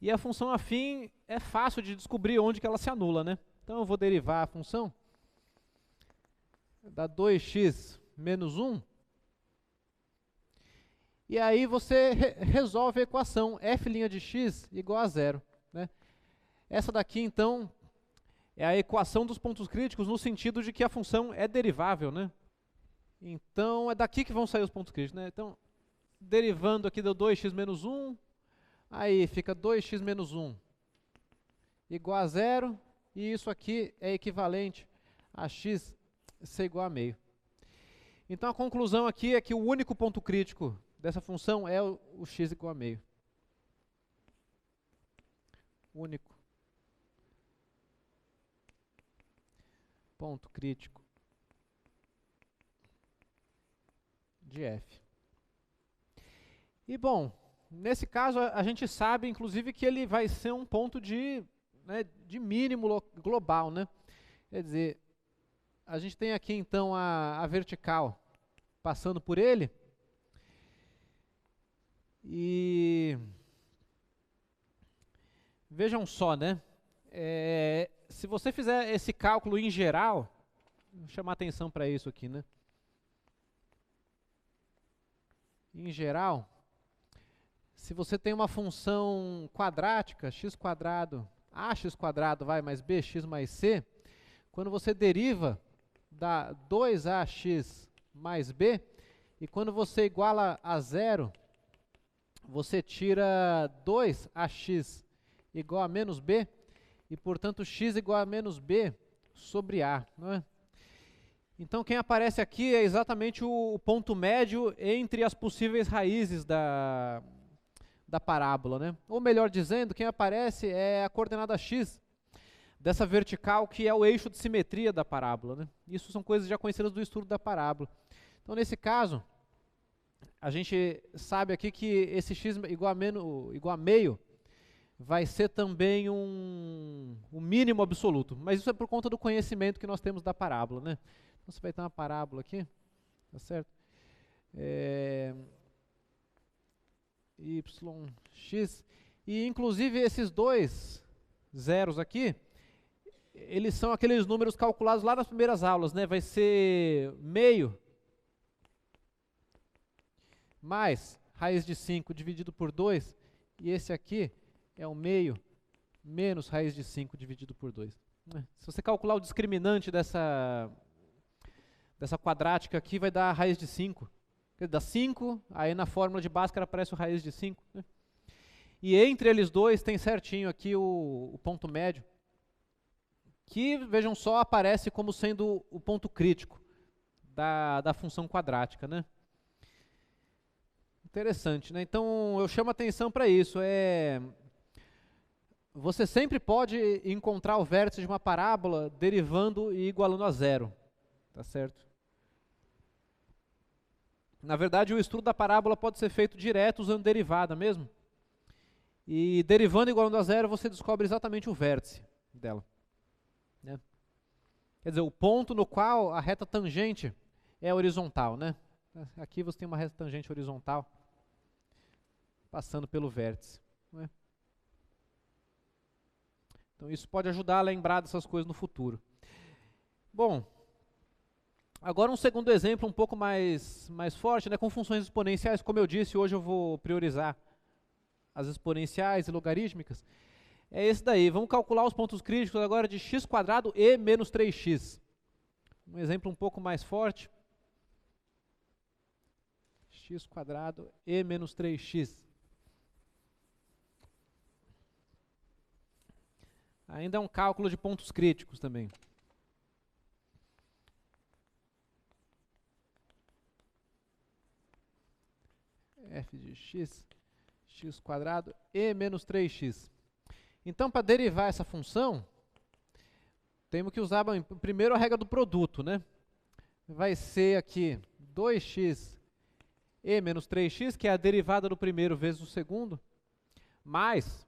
E a função afim é fácil de descobrir onde que ela se anula, né? Então eu vou derivar a função da 2x menos 1. E aí você resolve a equação f' de x igual a zero, né? Essa daqui, então, é a equação dos pontos críticos no sentido de que a função é derivável, né? Então, é daqui que vão sair os pontos críticos, né? Então, derivando aqui do 2x menos 1, aí fica 2x menos 1 igual a zero, e isso aqui é equivalente a x ser igual a meio. Então, a conclusão aqui é que o único ponto crítico dessa função é o x igual a meio. Único ponto crítico de f. E bom, nesse caso a gente sabe inclusive que ele vai ser um ponto de mínimo global, né? Quer dizer, a gente tem aqui então a vertical passando por ele, E vejam só, né? Se você fizer esse cálculo em geral, vou chamar atenção para isso aqui, né? Em geral, se você tem uma função quadrática, x quadrado, ax quadrado vai mais bx mais c, quando você deriva, dá 2ax mais b, e quando você iguala a zero, você tira 2ax igual a menos b, e portanto x igual a menos b sobre a, não é? Então quem aparece aqui é exatamente o ponto médio entre as possíveis raízes da parábola, né? Ou melhor dizendo, quem aparece é a coordenada x dessa vertical que é o eixo de simetria da parábola, né? Isso são coisas já conhecidas do estudo da parábola. Então nesse caso, a gente sabe aqui que esse x igual a meio vai ser também um mínimo absoluto, mas isso é por conta do conhecimento que nós temos da parábola, né? Então você vai ter uma parábola aqui, tá certo? Yx, e inclusive esses dois zeros aqui, eles são aqueles números calculados lá nas primeiras aulas, né? Vai ser meio mais raiz de 5 dividido por 2, e esse aqui é o meio menos raiz de 5 dividido por 2. Se você calcular o discriminante dessa quadrática aqui, vai dar raiz de 5. Dá 5, aí na fórmula de Bhaskara aparece o raiz de 5. Né? E entre eles dois tem certinho aqui o ponto médio, que, vejam só, aparece como sendo o ponto crítico da função quadrática, né? Interessante, né? Então, eu chamo atenção para isso. Você sempre pode encontrar o vértice de uma parábola derivando e igualando a zero, tá certo? Na verdade, o estudo da parábola pode ser feito direto usando derivada mesmo. E derivando e igualando a zero, você descobre exatamente o vértice dela. Né? Quer dizer, o ponto no qual a reta tangente é horizontal, né? Aqui você tem uma reta tangente horizontal passando pelo vértice. Né? Então isso pode ajudar a lembrar dessas coisas no futuro. Bom, agora um segundo exemplo um pouco mais forte, né, com funções exponenciais. Como eu disse, hoje eu vou priorizar as exponenciais e logarítmicas. É esse daí. Vamos calcular os pontos críticos agora de x² e menos 3x. Um exemplo um pouco mais forte. x² e menos 3x. Ainda é um cálculo de pontos críticos também. F de x, x² e menos 3x. Então, para derivar essa função, temos que usar primeiro a regra do produto, né? Vai ser aqui 2x e menos 3x, que é a derivada do primeiro vezes o segundo, mais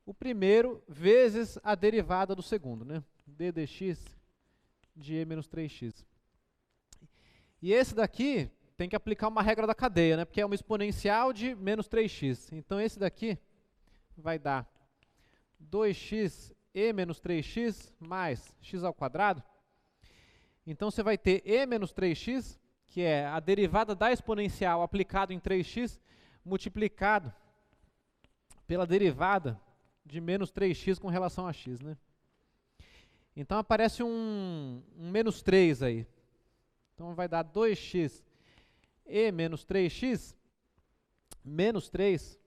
o primeiro vezes a derivada do segundo, né? d dx de e menos 3x. E esse daqui tem que aplicar uma regra da cadeia, né? Porque é uma exponencial de menos 3x. Então esse daqui vai dar 2x e menos 3x mais x². Então você vai ter e menos 3x, que é a derivada da exponencial aplicado em 3x, multiplicado pela derivada de menos 3x com relação a x, né? Então aparece um menos 3 aí. Então vai dar 2x e menos 3x, menos 3,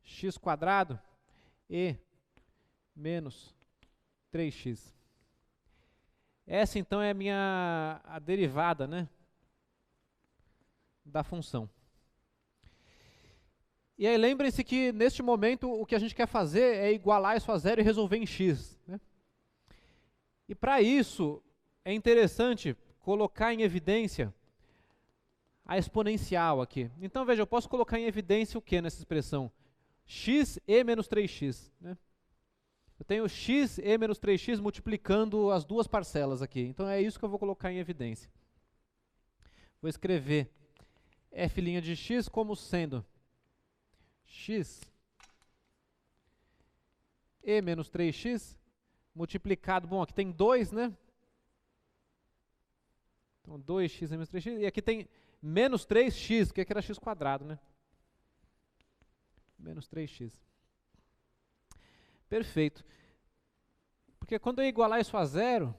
x² e menos 3x. Essa então é a derivada, né, da função. E aí lembrem-se que neste momento o que a gente quer fazer é igualar isso a zero e resolver em x. Né? E para isso é interessante colocar em evidência a exponencial aqui. Então veja, eu posso colocar em evidência o que nessa expressão? X e menos 3x. Né? Eu tenho x e menos 3x multiplicando as duas parcelas aqui. Então é isso que eu vou colocar em evidência. Vou escrever f' de x como sendo x e menos 3x multiplicado, bom, aqui tem 2, né? Então 2x e menos 3x, e aqui tem menos 3x, que aqui era x quadrado, né? Menos 3x. Perfeito. Porque quando eu igualar isso a zero,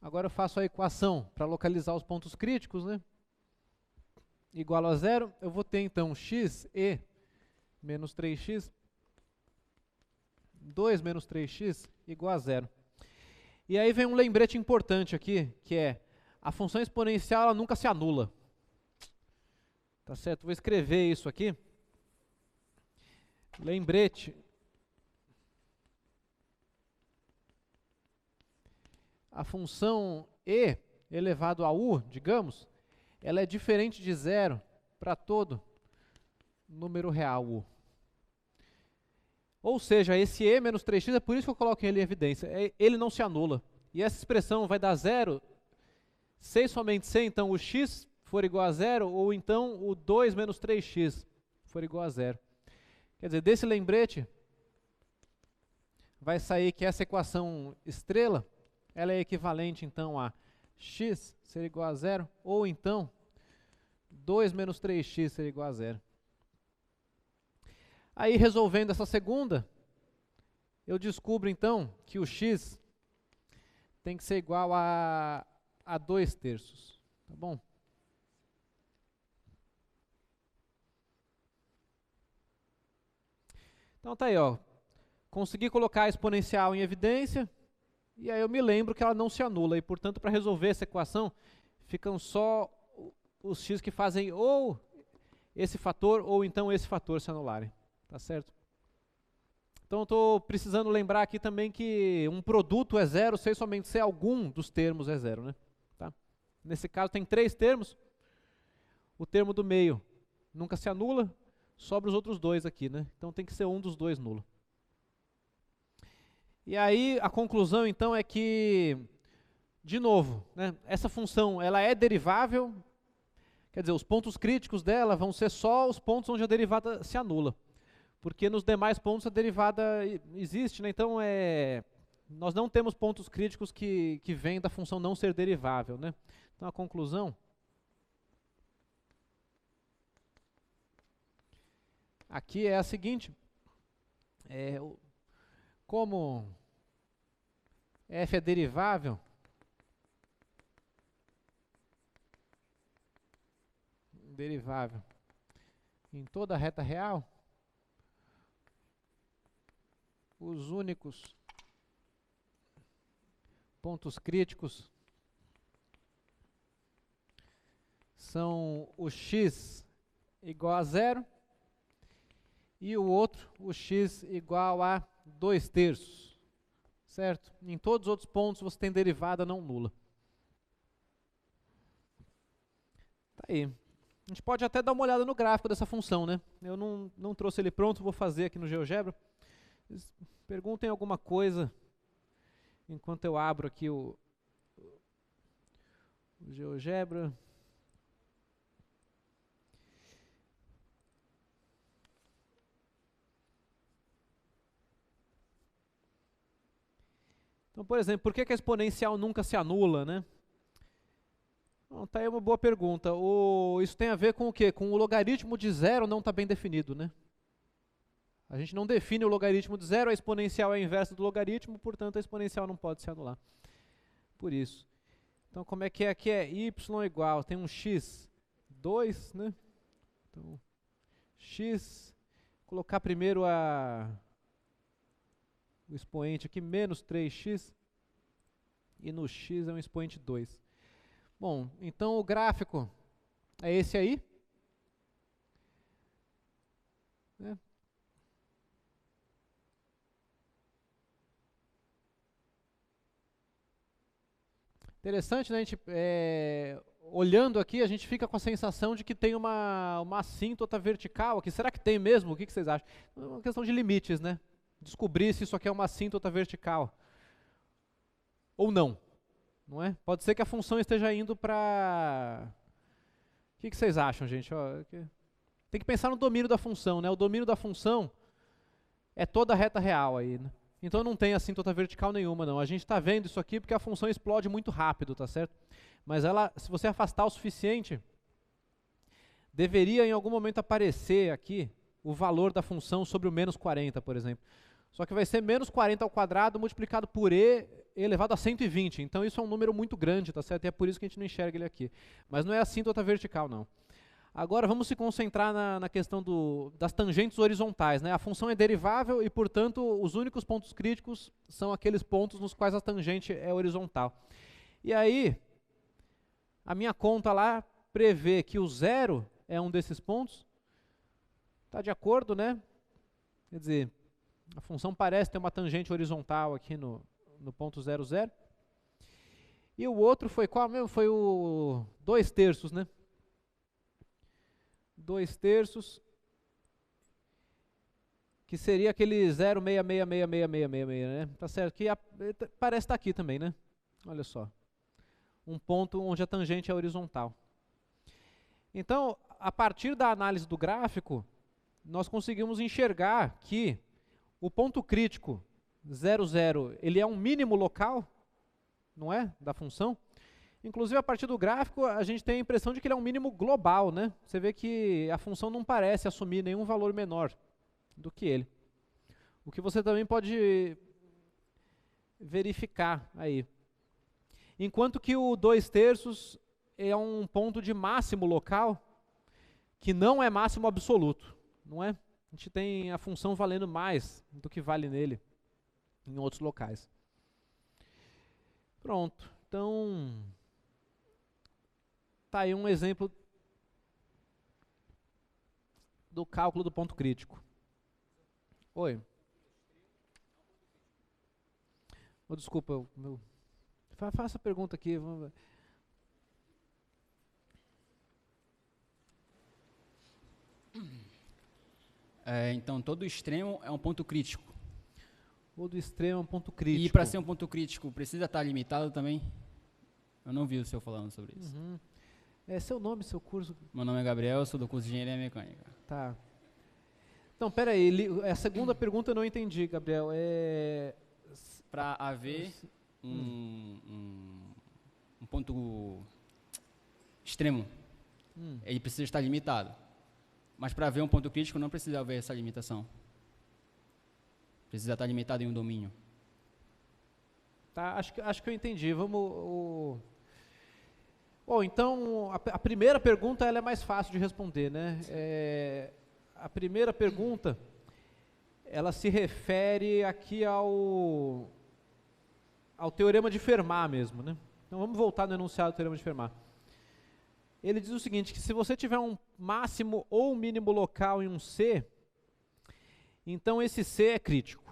agora eu faço a equação para localizar os pontos críticos, né? Igual a zero, eu vou ter então x e menos 3x, 2 menos 3x igual a zero. E aí vem um lembrete importante aqui, que é a função exponencial ela nunca se anula. Tá certo? Vou escrever isso aqui. Lembrete. A função e elevado a u, digamos, ela é diferente de zero para todo número real u. Ou seja, esse e menos 3x, é por isso que eu coloco ele em evidência, ele não se anula. E essa expressão vai dar zero se e somente se, então, o x for igual a zero, ou então o 2 menos 3x for igual a zero. Quer dizer, desse lembrete, vai sair que essa equação estrela, ela é equivalente, então, a x ser igual a zero, ou então 2 menos 3x ser igual a zero. Aí, resolvendo essa segunda, eu descubro, então, que o x tem que ser igual a 2/3, tá bom? Então, tá aí, ó. Consegui colocar a exponencial em evidência, e aí eu me lembro que ela não se anula, e, portanto, para resolver essa equação, ficam só os x que fazem ou esse fator, ou então esse fator se anularem. Tá certo? Então eu estou precisando lembrar aqui também que um produto é zero se somente se algum dos termos é zero, né? Tá? Nesse caso tem 3 termos. O termo do meio nunca se anula, sobra os outros 2 aqui, né? Então tem que ser um dos 2 nulo. E aí a conclusão então é que, de novo, né, essa função ela é derivável, quer dizer, os pontos críticos dela vão ser só os pontos onde a derivada se anula. Porque nos demais pontos a derivada existe, né? Então nós não temos pontos críticos que vêm da função não ser derivável, né? Então a conclusão aqui é a seguinte: como f é derivável, em toda a reta real, os únicos pontos críticos são o x igual a zero e o outro, o x igual a 2/3, certo? Em todos os outros pontos você tem derivada não nula. Tá aí. A gente pode até dar uma olhada no gráfico dessa função, né? Eu não trouxe ele pronto, vou fazer aqui no GeoGebra. Perguntem alguma coisa enquanto eu abro aqui o GeoGebra. Então, por exemplo, por que a exponencial nunca se anula, né? Bom, tá aí uma boa pergunta. Isso tem a ver com o quê? Com o logaritmo de zero não está bem definido, né? A gente não define o logaritmo de zero, a exponencial é a inversa do logaritmo, portanto a exponencial não pode se anular. Por isso. Então como é que é? Aqui é y igual, tem um x, 2, né? Então, x, colocar primeiro o expoente aqui, menos 3x, e no x é um expoente 2. Bom, então o gráfico é esse aí. Né? Interessante, né? A gente, olhando aqui, a gente fica com a sensação de que tem uma assíntota vertical aqui. Será que tem mesmo? O que vocês acham? É uma questão de limites, né? Descobrir se isso aqui é uma assíntota vertical ou não. não é? Pode ser que a função esteja indo para... O que vocês acham, gente? Ó, tem que pensar no domínio da função, né? O domínio da função é toda a reta real aí, né? Então não tem assíntota vertical nenhuma, não. A gente está vendo isso aqui porque a função explode muito rápido, tá certo? Mas ela, se você afastar o suficiente, deveria em algum momento aparecer aqui o valor da função sobre o menos 40, por exemplo. Só que vai ser menos 40 ao quadrado multiplicado por e elevado a 120. Então isso é um número muito grande, tá certo? E é por isso que a gente não enxerga ele aqui. Mas não é assíntota vertical, não. Agora vamos se concentrar na questão das tangentes horizontais, né? A função é derivável e, portanto, os únicos pontos críticos são aqueles pontos nos quais a tangente é horizontal. E aí, a minha conta lá prevê que o zero é um desses pontos. Está de acordo, né? Quer dizer, a função parece ter uma tangente horizontal aqui no ponto 0, 0. E o outro foi qual mesmo? Foi o 2/3, né? 2/3, que seria aquele 0,6666666, né? Tá certo? Que parece estar aqui também, né? Olha só. Um ponto onde a tangente é horizontal. Então, a partir da análise do gráfico, nós conseguimos enxergar que o ponto crítico 0, 0, ele é um mínimo local, não é? Da função. Inclusive, a partir do gráfico, a gente tem a impressão de que ele é um mínimo global, né? Você vê que a função não parece assumir nenhum valor menor do que ele. O que você também pode verificar aí. Enquanto que o 2/3 é um ponto de máximo local, que não é máximo absoluto, não é? A gente tem a função valendo mais do que vale nele em outros locais. Pronto. Então, tá aí um exemplo do cálculo do ponto crítico. Oi. Oh, desculpa, faça a pergunta aqui. Então, todo extremo é um ponto crítico. Todo extremo é um ponto crítico. E para ser um ponto crítico, precisa estar limitado também? Eu não vi o senhor falando sobre isso. Uhum. É seu nome, seu curso? Meu nome é Gabriel, sou do curso de Engenharia Mecânica. Tá. Então, peraí, a segunda pergunta eu não entendi, Gabriel. Para haver um ponto extremo, ele precisa estar limitado. Mas para haver um ponto crítico não precisa haver essa limitação. Precisa estar limitado em um domínio. Tá, acho que eu entendi. Vamos... Bom, então, a primeira pergunta ela é mais fácil de responder, né? A primeira pergunta, ela se refere aqui ao teorema de Fermat mesmo, né? Então vamos voltar no enunciado do teorema de Fermat. Ele diz o seguinte, que se você tiver um máximo ou um mínimo local em um C, então esse C é crítico.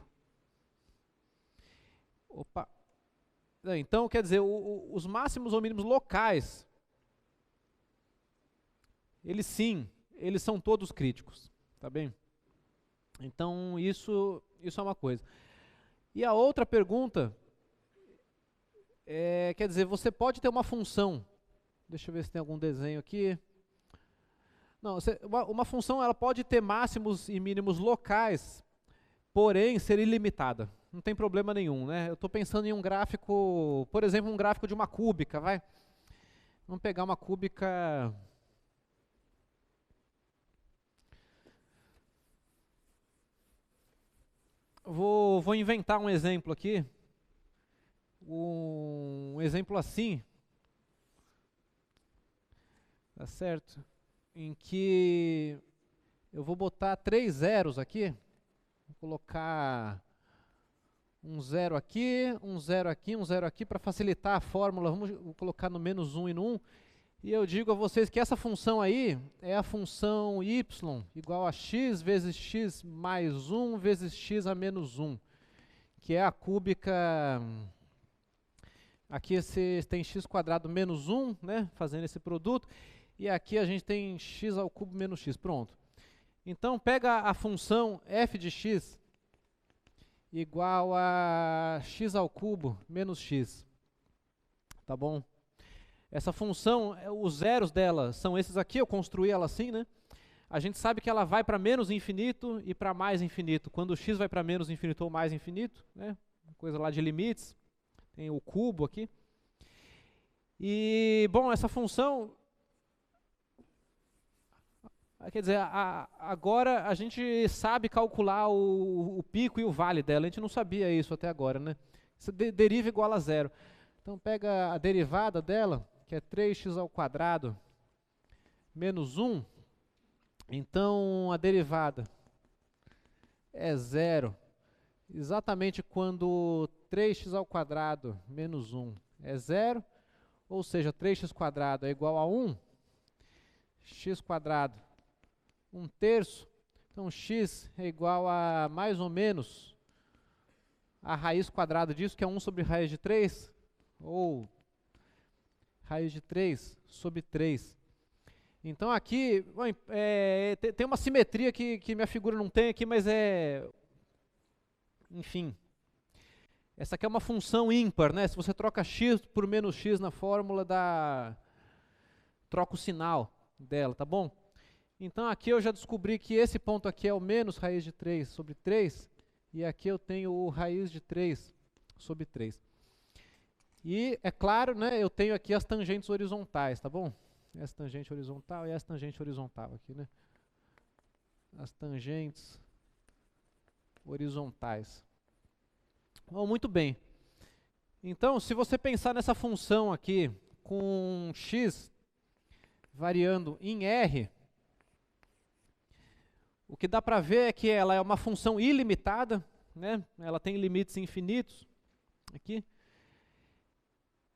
Opa. Então, quer dizer, os máximos ou mínimos locais, eles sim, eles são todos críticos, tá bem? Então, isso é uma coisa. E a outra pergunta, quer dizer, você pode ter uma função, deixa eu ver se tem algum desenho aqui. Não, uma função ela pode ter máximos e mínimos locais, porém ser ilimitada. Não tem problema nenhum, né? Eu estou pensando em um gráfico, por exemplo, um gráfico de uma cúbica, vai? Vamos pegar uma cúbica... Vou inventar um exemplo aqui. Um exemplo assim. Tá certo? Em que eu vou botar 3 zeros aqui. Vou colocar um 0 aqui, um 0 aqui, um 0 aqui, para facilitar a fórmula, vou colocar no menos 1 e no 1. E eu digo a vocês que essa função aí é a função y igual a x vezes x mais 1 vezes x a menos 1, que é a cúbica, aqui você tem x quadrado menos 1, né, fazendo esse produto, e aqui a gente tem x ao cubo menos x, pronto. Então pega a função f de x igual a x ao cubo menos x. tá bom? Essa função, os zeros dela são esses aqui, eu construí ela assim, né? A gente sabe que ela vai para menos infinito e para mais infinito. Quando o x vai para menos infinito ou mais infinito, né? Coisa lá de limites, tem o cubo aqui. E, bom, essa função, quer dizer, agora a gente sabe calcular o pico e o vale dela. A gente não sabia isso até agora, né? Isso deriva igual a zero. Então pega a derivada dela, que é 3x² menos 1. Então a derivada é zero. Exatamente quando 3x² menos 1 é zero, ou seja, 3x² é igual a 1, x² 1/3, então x é igual a mais ou menos a raiz quadrada disso, que é 1 sobre raiz de 3, ou raiz de 3 sobre 3. Então aqui, bom, tem uma simetria que minha figura não tem aqui, mas enfim. Essa aqui é uma função ímpar, né? Se você troca x por menos x na fórmula, troca o sinal dela, tá bom? Então aqui eu já descobri que esse ponto aqui é o menos raiz de 3 sobre 3, e aqui eu tenho o raiz de 3 sobre 3. E, é claro, né, eu tenho aqui as tangentes horizontais, tá bom? Essa tangente horizontal e essa tangente horizontal aqui, né? As tangentes horizontais. Bom, muito bem. Então, se você pensar nessa função aqui, com x variando em r, o que dá para ver é que ela é uma função ilimitada, né? Ela tem limites infinitos aqui.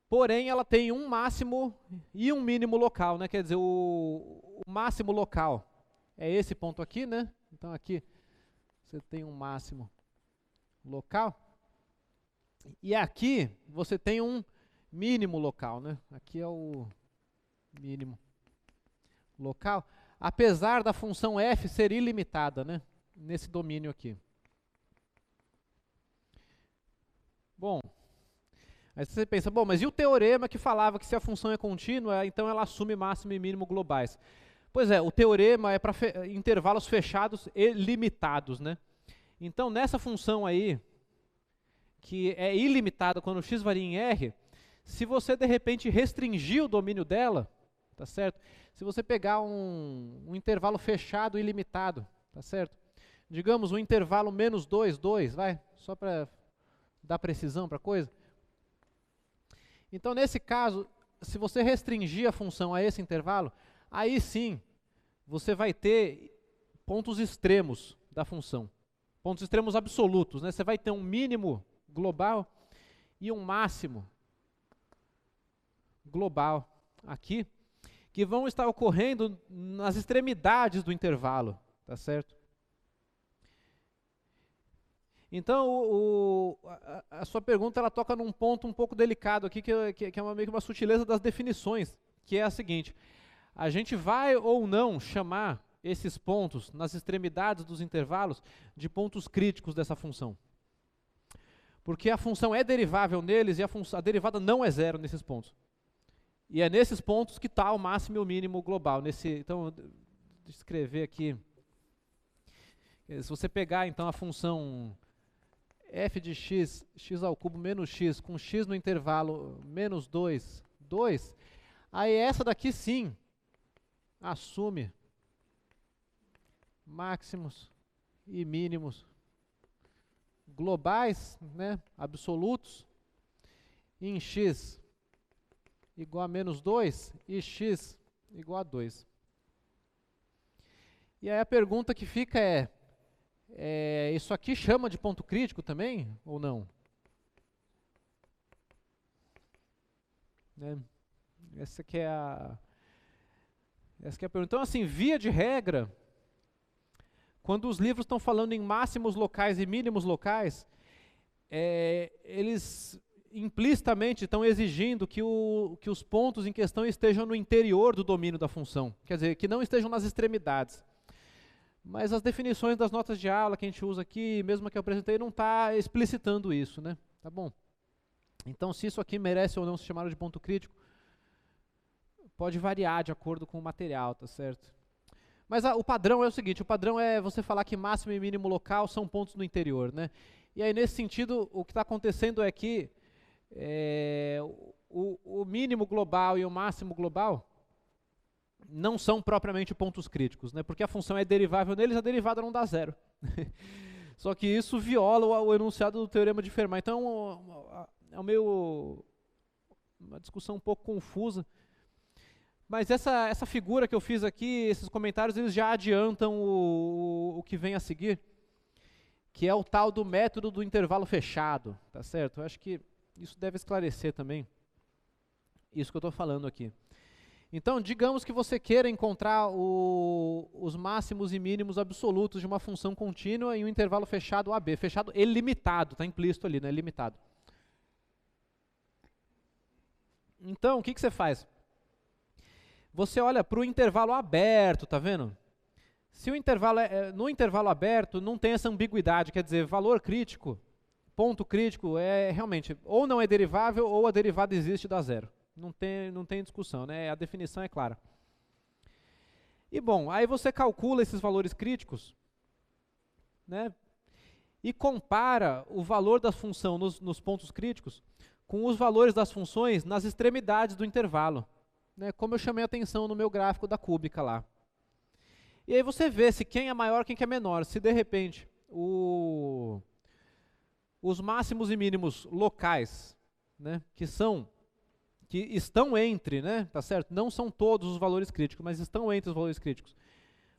Porém, ela tem um máximo e um mínimo local, né? Quer dizer, o máximo local é esse ponto aqui, né? Então aqui você tem um máximo local. E aqui você tem um mínimo local, né? Aqui é o mínimo local, apesar da função f ser ilimitada, né? Nesse domínio aqui. Bom, aí você pensa, bom, mas e o teorema que falava que se a função é contínua, então ela assume máximo e mínimo globais? Pois é, o teorema é para intervalos fechados e limitados, né? Então nessa função aí, que é ilimitada quando x varia em r, se você de repente restringir o domínio dela, tá certo? Se você pegar um intervalo fechado e ilimitado, tá certo? Digamos um intervalo menos 2, 2, vai, só para dar precisão para a coisa. Então nesse caso, se você restringir a função a esse intervalo, aí sim, você vai ter pontos extremos da função. Pontos extremos absolutos, né? Você vai ter um mínimo global e um máximo global aqui, que vão estar ocorrendo nas extremidades do intervalo, tá certo? Então, a sua pergunta ela toca num ponto um pouco delicado aqui, que é meio que uma sutileza das definições, que é a seguinte: a gente vai ou não chamar esses pontos nas extremidades dos intervalos de pontos críticos dessa função? Porque a função é derivável neles e a derivada não é zero nesses pontos. E é nesses pontos que está o máximo e o mínimo global. Então, deixa eu escrever aqui. Se você pegar então a função f de x, x² menos x, com x no intervalo menos 2, 2, aí essa daqui sim assume máximos e mínimos globais, né, absolutos, em x igual a menos 2 e x igual a 2. E aí a pergunta que fica isso aqui chama de ponto crítico também, ou não? Né? Essa que é a pergunta. Então, assim, via de regra, quando os livros estão falando em máximos locais e mínimos locais, eles implicitamente estão exigindo que os pontos em questão estejam no interior do domínio da função. Quer dizer, que não estejam nas extremidades. Mas as definições das notas de aula que a gente usa aqui, mesmo a que eu apresentei, não está explicitando isso, né? Tá bom? Então, se isso aqui merece ou não ser chamado de ponto crítico, pode variar de acordo com o material, tá certo? Mas o padrão é o seguinte, o padrão é você falar que máximo e mínimo local são pontos no interior, né? E aí, nesse sentido, o que está acontecendo é que o mínimo global e o máximo global não são propriamente pontos críticos, né? Porque a função é derivável neles, a derivada não dá zero. Só que isso viola o enunciado do teorema de Fermat. Então, é uma discussão um pouco confusa. Mas essa figura que eu fiz aqui, esses comentários, eles já adiantam o que vem a seguir, que é o tal do método do intervalo fechado, tá certo? Eu acho que isso deve esclarecer também isso que eu estou falando aqui. Então, digamos que você queira encontrar os máximos e mínimos absolutos de uma função contínua em um intervalo fechado AB, fechado e limitado, está implícito ali, né? Limitado. Então, o que você faz? Você olha para o intervalo aberto, tá vendo? Se o intervalo no intervalo aberto não tem essa ambiguidade, quer dizer, valor crítico, ponto crítico, é realmente ou não é derivável ou a derivada existe da zero. Não tem discussão, né? A definição é clara. E bom, aí você calcula esses valores críticos, né? E compara o valor da função nos pontos críticos com os valores das funções nas extremidades do intervalo, né? Como eu chamei a atenção no meu gráfico da cúbica lá. E aí você vê se quem é maior, quem que é menor. Se de repente os máximos e mínimos locais, né, que estão entre, né, tá certo? Não são todos os valores críticos, mas estão entre os valores críticos.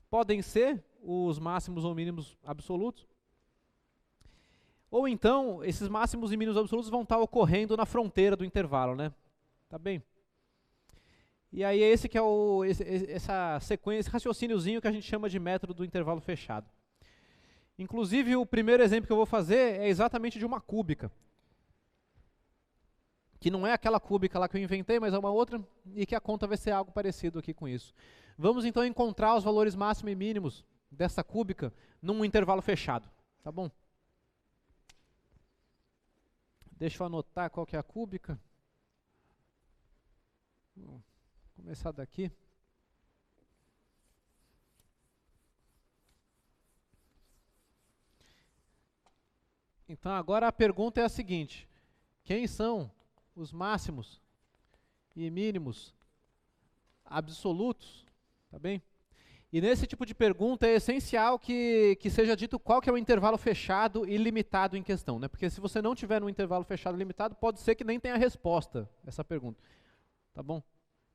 Podem ser os máximos ou mínimos absolutos. Ou então, esses máximos e mínimos absolutos vão estar ocorrendo na fronteira do intervalo, né? Tá bem? E aí esse que é essa sequência, esse raciocíniozinho que a gente chama de método do intervalo fechado. Inclusive, o primeiro exemplo que eu vou fazer é exatamente de uma cúbica. Que não é aquela cúbica lá que eu inventei, mas é uma outra, e que a conta vai ser algo parecido aqui com isso. Vamos então encontrar os valores máximos e mínimos dessa cúbica num intervalo fechado, tá bom? Deixa eu anotar qual que é a cúbica. Vou começar daqui. Então agora a pergunta é a seguinte: quem são os máximos e mínimos absolutos, tá bem? E nesse tipo de pergunta é essencial que seja dito qual que é o intervalo fechado e limitado em questão, né? Porque se você não tiver um intervalo fechado e limitado, pode ser que nem tenha resposta essa pergunta, tá bom?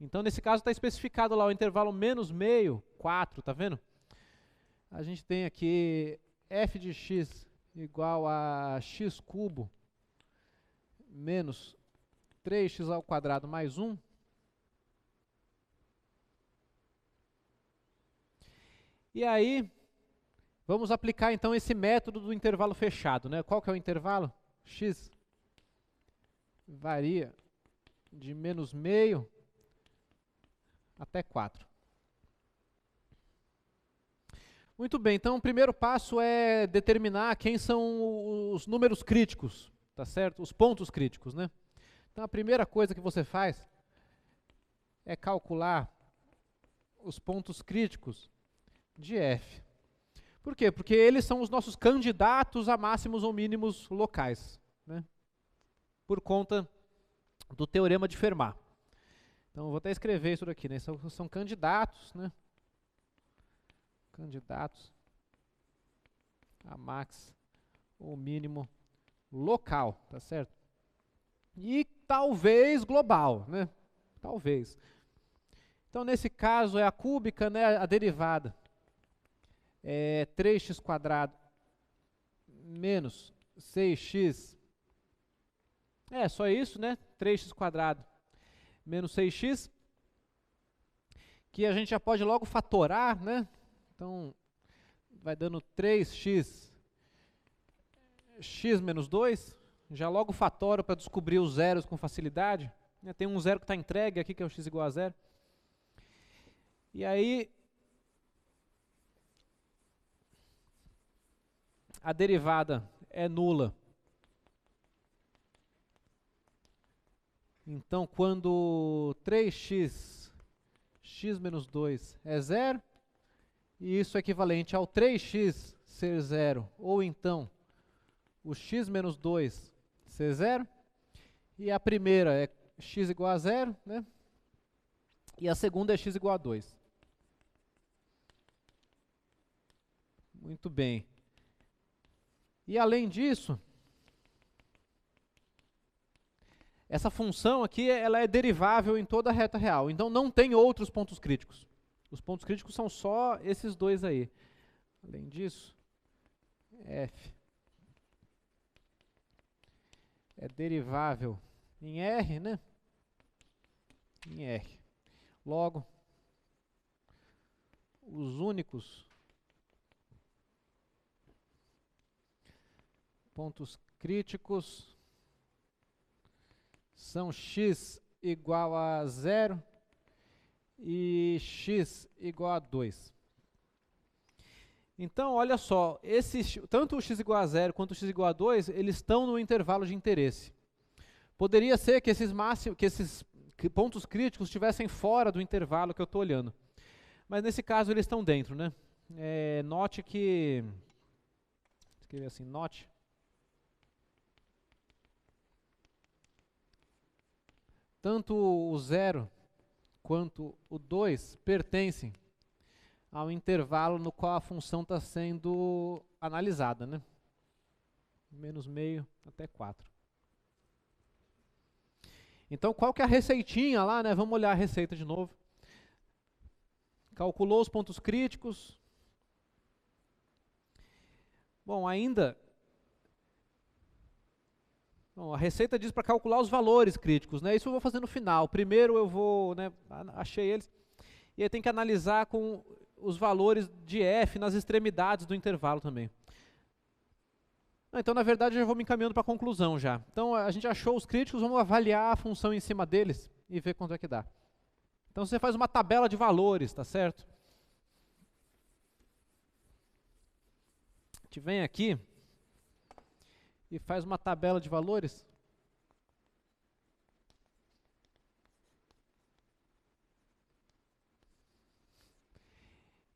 Então nesse caso está especificado lá o intervalo menos meio, 4, tá vendo? A gente tem aqui f de x igual a x cubo menos 3x ao quadrado mais 1. E aí, vamos aplicar então esse método do intervalo fechado, né? Qual que é o intervalo? X varia de menos meio até 4. Muito bem, então o primeiro passo é determinar quem são os números críticos, tá certo? Os pontos críticos, né? Então a primeira coisa que você faz é calcular os pontos críticos de f. Por quê? Porque eles são os nossos candidatos a máximos ou mínimos locais, né? Por conta do teorema de Fermat. Então eu vou até escrever isso daqui, né? São candidatos, né? Candidatos a max ou mínimo local, tá certo? E talvez global, né? Talvez. Então nesse caso é a cúbica, né? A derivada é 3x quadrado menos 6x. É só isso, né? 3x quadrado menos 6x. Que a gente já pode logo fatorar, né? Então, vai dando 3x x menos 2. Já logo fatoro para descobrir os zeros com facilidade. Tem um zero que está entregue aqui, que é o x igual a 0. E aí, a derivada é nula Então, quando 3x, x menos 2 é zero, e isso é equivalente ao 3x ser zero, ou então o x menos 2 ser zero, e a primeira é x igual a zero, né? E a segunda é x igual a 2. Muito bem. E além disso, essa função aqui ela é derivável em toda a reta real, então não tem outros pontos críticos. Os pontos críticos são só esses dois aí. Além disso, f é derivável em R, né? Em R. Logo, os únicos pontos críticos são x igual a 0 e x igual a 2. Então, olha só, tanto o x igual a 0 quanto o x igual a 2, eles estão no intervalo de interesse. Poderia ser que esses pontos críticos estivessem fora do intervalo que eu estou olhando. Mas nesse caso eles estão dentro, né? Note que... Escrever assim, note. Tanto o 0 quanto o 2 pertencem ao intervalo no qual a função está sendo analisada, né? Menos meio até 4. Então, qual que é a receitinha lá, né? Vamos olhar a receita de novo. Calculou os pontos críticos. Bom, a receita diz para calcular os valores críticos, né? Isso eu vou fazer no final. Primeiro eu vou, né, achei eles, e aí tem que analisar com os valores de f nas extremidades do intervalo também. Então, na verdade, eu já vou me encaminhando para a conclusão já. Então, a gente achou os críticos, vamos avaliar a função em cima deles e ver quanto é que dá. Então, você faz uma tabela de valores, tá certo? A gente vem aqui e faz uma tabela de valores.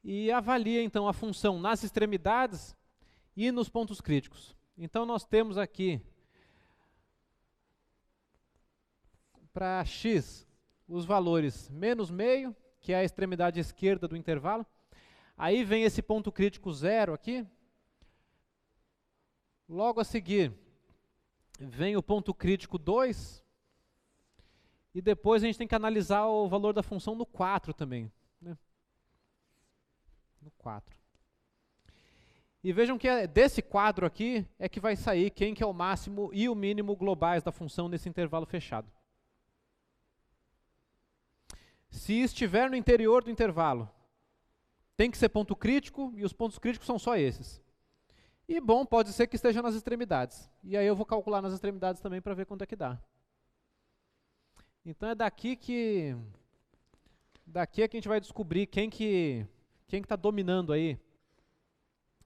E avalia, então, a função nas extremidades e nos pontos críticos. Então, nós temos aqui, para x, os valores menos meio, que é a extremidade esquerda do intervalo. Aí vem esse ponto crítico 0 aqui. Logo a seguir, vem o ponto crítico 2. E depois a gente tem que analisar o valor da função no 4 também, né? No 4. E vejam que desse quadro aqui é que vai sair quem que é o máximo e o mínimo globais da função nesse intervalo fechado. Se estiver no interior do intervalo, tem que ser ponto crítico, e os pontos críticos são só esses. E bom, pode ser que esteja nas extremidades. E aí eu vou calcular nas extremidades também para ver quanto é que dá. Então é daqui que a gente vai descobrir quem que está dominando aí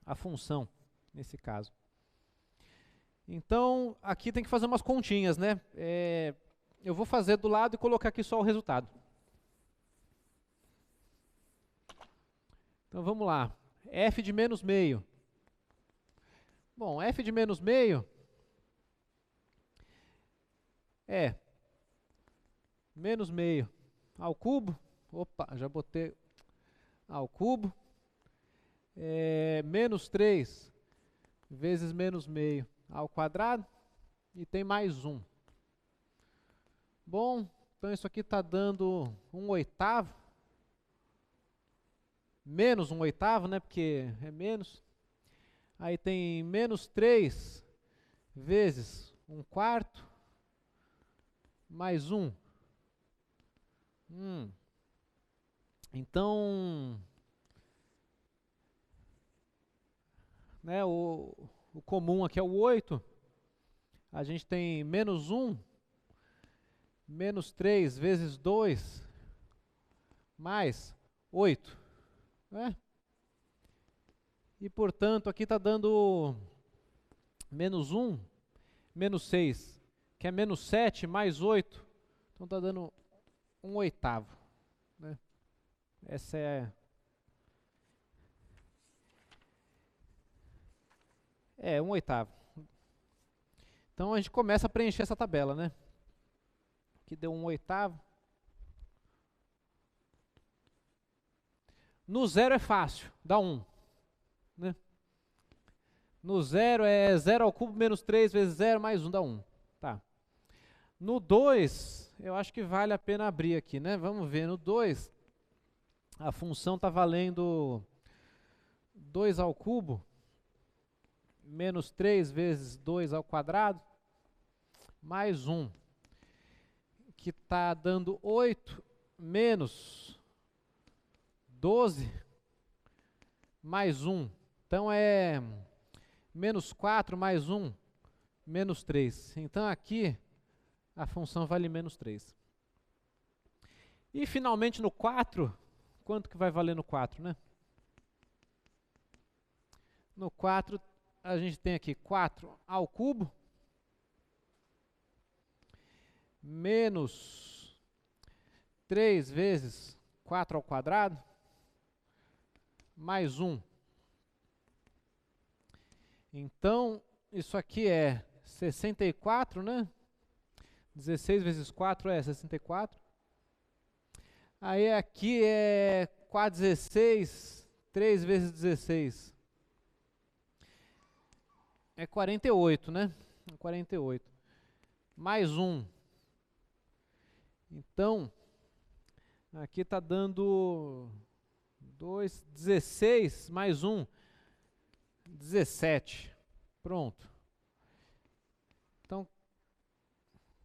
a função, nesse caso. Então, aqui tem que fazer umas continhas, né? Eu vou fazer do lado e colocar aqui só o resultado. Então, vamos lá. F de menos meio. Bom, F de menos meio é menos meio ao cubo. Opa, já botei ao cubo. Menos 3 vezes menos meio ao quadrado, e tem mais 1. Bom, então isso aqui está dando 1/8, menos 1/8, né, porque é menos. Aí tem menos 3 vezes 1/4, mais 1. Então... né, o comum aqui é o 8, a gente tem menos 1, menos 3 vezes 2, mais 8. Né? E, portanto, aqui está dando menos 1, menos 6, que é menos 7, mais 8, Então está dando 1/8. Né? Essa é 1/8. Então a gente começa a preencher essa tabela, né? Aqui deu 1/8. No zero é fácil, dá 1. Né? No zero é 0 ao cubo menos 3 vezes 0 mais 1 dá 1. Tá. No 2, eu acho que vale a pena abrir aqui, né? Vamos ver, no 2, a função está valendo 2 ao cubo menos 3 vezes 2 ao quadrado mais 1, que está dando 8 menos 12 mais 1. Então é menos 4 mais 1, menos 3. Então aqui a função vale menos 3. E finalmente no 4, quanto que vai valer no 4, né? No 4 a gente tem aqui 4 ao cubo menos 3 vezes 4 ao quadrado mais 1. Então, isso aqui é 64, né? 16 vezes 4 é 64. Aí aqui é 4/16, 3 vezes 16. É 48, né? 48. Mais 1. Então, aqui está dando 16 mais 1, 17. Pronto. Então,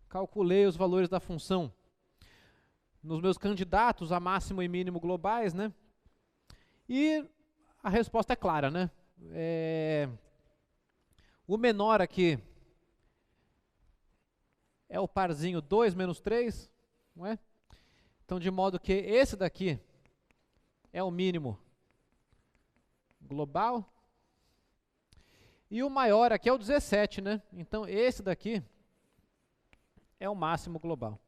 calculei os valores da função nos meus candidatos a máximo e mínimo globais, né? E a resposta é clara, né? O menor aqui é o parzinho 2 menos 3, não é? Então, de modo que esse daqui é o mínimo global. E o maior aqui é o 17, né? Então, esse daqui é o máximo global.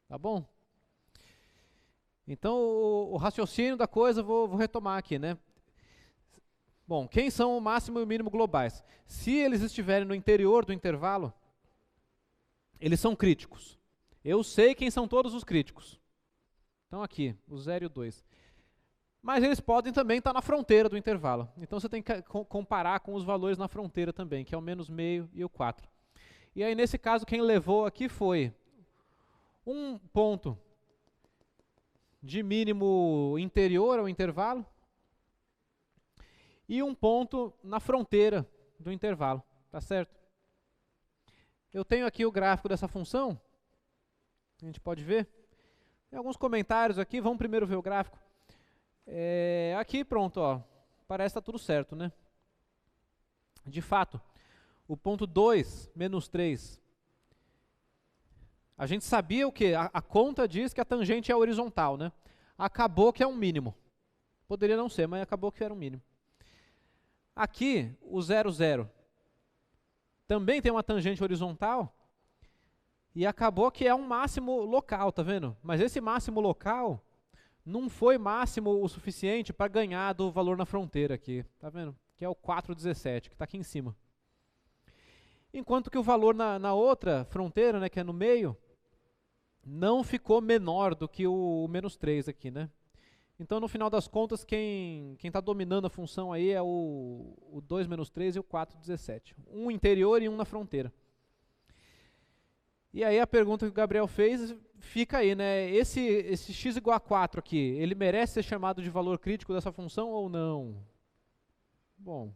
Tá bom? Então, o raciocínio da coisa, vou retomar aqui, né? Bom, quem são o máximo e o mínimo globais? Se eles estiverem no interior do intervalo, eles são críticos. Eu sei quem são todos os críticos. Então aqui, o 0 e o 2. Mas eles podem também estar na fronteira do intervalo. Então você tem que comparar com os valores na fronteira também, que é o menos meio e o 4. E aí nesse caso quem levou aqui foi um ponto de mínimo interior ao intervalo e um ponto na fronteira do intervalo, tá certo? Eu tenho aqui o gráfico dessa função, a gente pode ver. Tem alguns comentários aqui, vamos primeiro ver o gráfico. Aqui pronto, ó, parece que está tudo certo, né? De fato, o ponto 2, menos 3, a gente sabia o quê? A conta diz que a tangente é horizontal, né? Acabou que é um mínimo. Poderia não ser, mas acabou que era um mínimo. Aqui, o 0, 0, também tem uma tangente horizontal e acabou que é um máximo local, tá vendo? Mas esse máximo local não foi máximo o suficiente para ganhar do valor na fronteira aqui, tá vendo? Que é o 4,17, que está aqui em cima. Enquanto que o valor na outra fronteira, né, que é no meio, não ficou menor do que o menos 3 aqui, né? Então, no final das contas, quem está dominando a função aí é o 2 menos 3 e o 4,17. Um interior e um na fronteira. E aí a pergunta que o Gabriel fez fica aí, né? Esse x igual a 4 aqui, ele merece ser chamado de valor crítico dessa função ou não? Bom,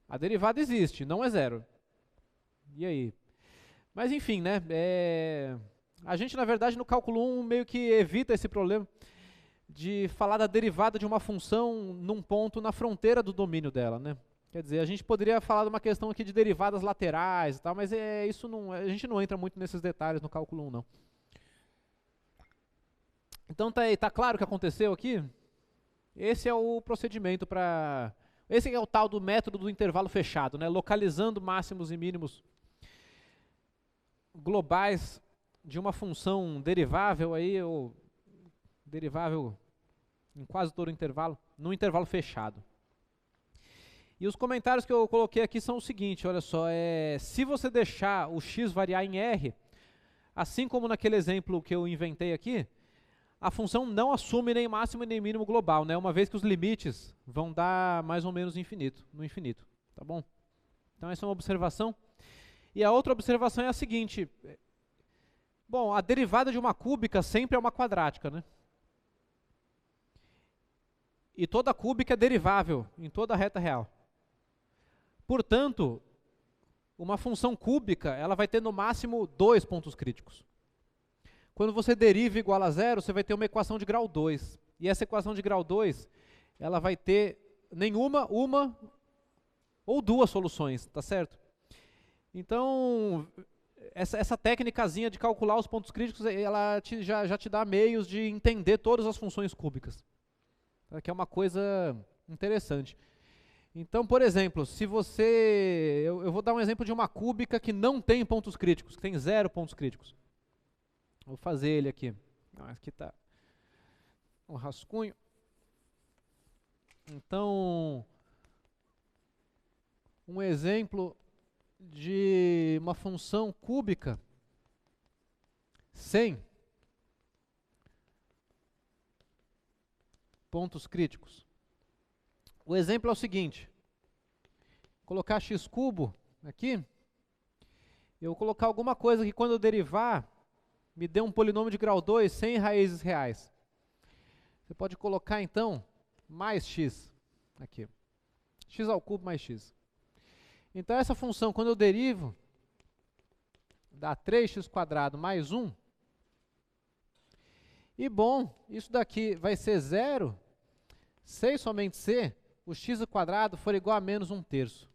a derivada existe, não é zero. E aí? Mas enfim, né? A gente, na verdade, no cálculo 1 meio que evita esse problema de falar da derivada de uma função num ponto na fronteira do domínio dela, né? Quer dizer, a gente poderia falar de uma questão aqui de derivadas laterais e tal, mas isso não, a gente não entra muito nesses detalhes no cálculo 1, não. Então tá claro o que aconteceu aqui? Esse é o procedimento para... Esse é o tal do método do intervalo fechado, né? Localizando máximos e mínimos globais de uma função derivável aí, ou derivável em quase todo o intervalo, num intervalo fechado. E os comentários que eu coloquei aqui são o seguinte, olha só, se você deixar o x variar em R, assim como naquele exemplo que eu inventei aqui, a função não assume nem máximo nem mínimo global, né? Uma vez que os limites vão dar mais ou menos infinito, no infinito, tá bom? Então essa é uma observação. E a outra observação é a seguinte, bom, a derivada de uma cúbica sempre é uma quadrática, né? E toda cúbica é derivável em toda a reta real. Portanto, uma função cúbica, ela vai ter no máximo 2 pontos críticos. Quando você deriva igual a zero, você vai ter uma equação de grau 2. E essa equação de grau 2, ela vai ter nenhuma, uma ou duas soluções, tá certo? Então, essa técnicazinha de calcular os pontos críticos, ela já te dá meios de entender todas as funções cúbicas. Que é uma coisa interessante. Então, por exemplo, se você... Eu vou dar um exemplo de uma cúbica que não tem pontos críticos, que tem 0 pontos críticos. Vou fazer ele aqui. Aqui está um rascunho. Então, um exemplo de uma função cúbica sem pontos críticos. O exemplo é o seguinte, colocar x cubo aqui, eu vou colocar alguma coisa que quando eu derivar, me dê um polinômio de grau 2 sem raízes reais. Você pode colocar então, mais x, aqui, x ao cubo mais x. Então essa função, quando eu derivo, dá 3x² mais 1, e bom, isso daqui vai ser zero, se e somente se o x² for igual a menos 1/3.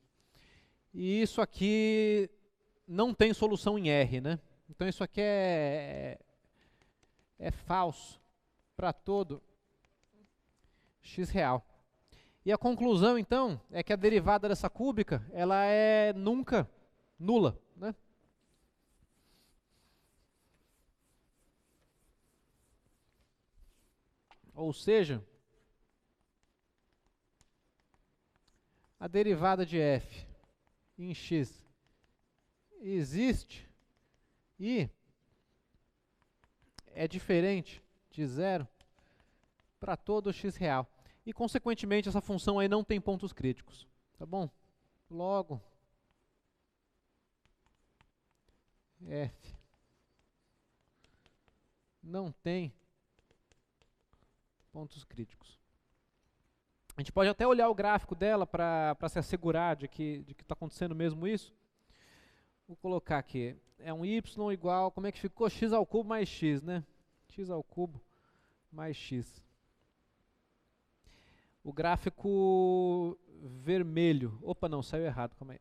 E isso aqui não tem solução em R, né? Então isso aqui é falso para todo x real. E a conclusão, então, é que a derivada dessa cúbica, ela é nunca nula, né? Ou seja, a derivada de f em x existe e é diferente de zero para todo x real. E, consequentemente, essa função aí não tem pontos críticos. Tá bom? Logo, f não tem pontos críticos. A gente pode até olhar o gráfico dela para se assegurar de que está acontecendo mesmo isso. Vou colocar aqui, é um y igual, como é que ficou? X ao cubo mais x, né? X ao cubo mais x. O gráfico vermelho, opa não, saiu errado, calma aí.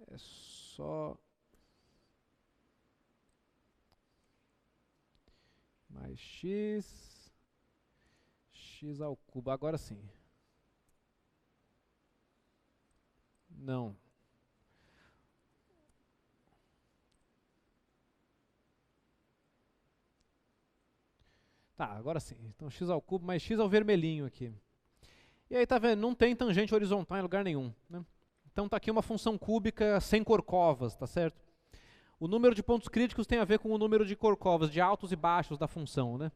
É só... mais x, x ao cubo, agora sim. Não. Tá, agora sim. Então x ao cubo mais x ao vermelhinho aqui. E aí tá vendo, não tem tangente horizontal em lugar nenhum, né? Então tá aqui uma função cúbica sem corcovas, tá certo? O número de pontos críticos tem a ver com o número de corcovas, de altos e baixos da função, né?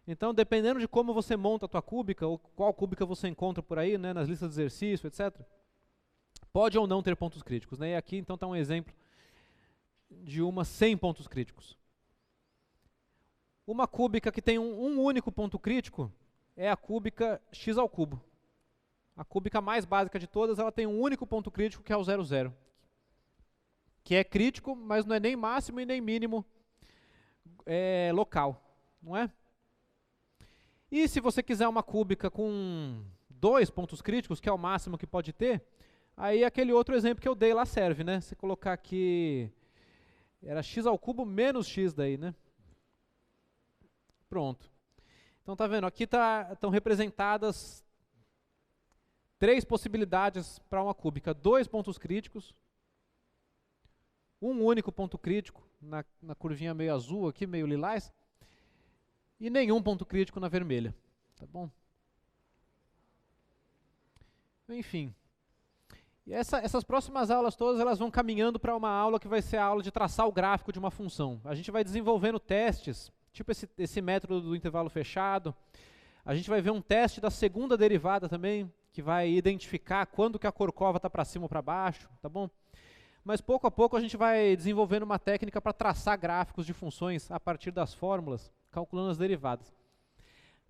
Então, dependendo de como você monta a tua cúbica, ou qual cúbica você encontra por aí, né, nas listas de exercício, etc., pode ou não ter pontos críticos, né? E aqui, então, está um exemplo de uma sem pontos críticos. Uma cúbica que tem um único ponto crítico é a cúbica x ao cubo. A cúbica mais básica de todas, ela tem um único ponto crítico, que é o 0, 0. Que é crítico, mas não é nem máximo e nem mínimo local, não é? E se você quiser uma cúbica com 2 pontos críticos, que é o máximo que pode ter, aí aquele outro exemplo que eu dei lá serve, né? Se colocar aqui, era x ao cubo menos x daí, né? Pronto. Então tá vendo, aqui estão representadas 3 possibilidades para uma cúbica. 2 pontos críticos, um único ponto crítico na curvinha meio azul aqui, meio lilás, e nenhum ponto crítico na vermelha, tá bom? Enfim, e essas próximas aulas todas, elas vão caminhando para uma aula que vai ser a aula de traçar o gráfico de uma função. A gente vai desenvolvendo testes, tipo esse método do intervalo fechado. A gente vai ver um teste da segunda derivada também, que vai identificar quando que a Korkova está para cima ou para baixo, tá bom? Mas pouco a pouco a gente vai desenvolvendo uma técnica para traçar gráficos de funções a partir das fórmulas, calculando as derivadas.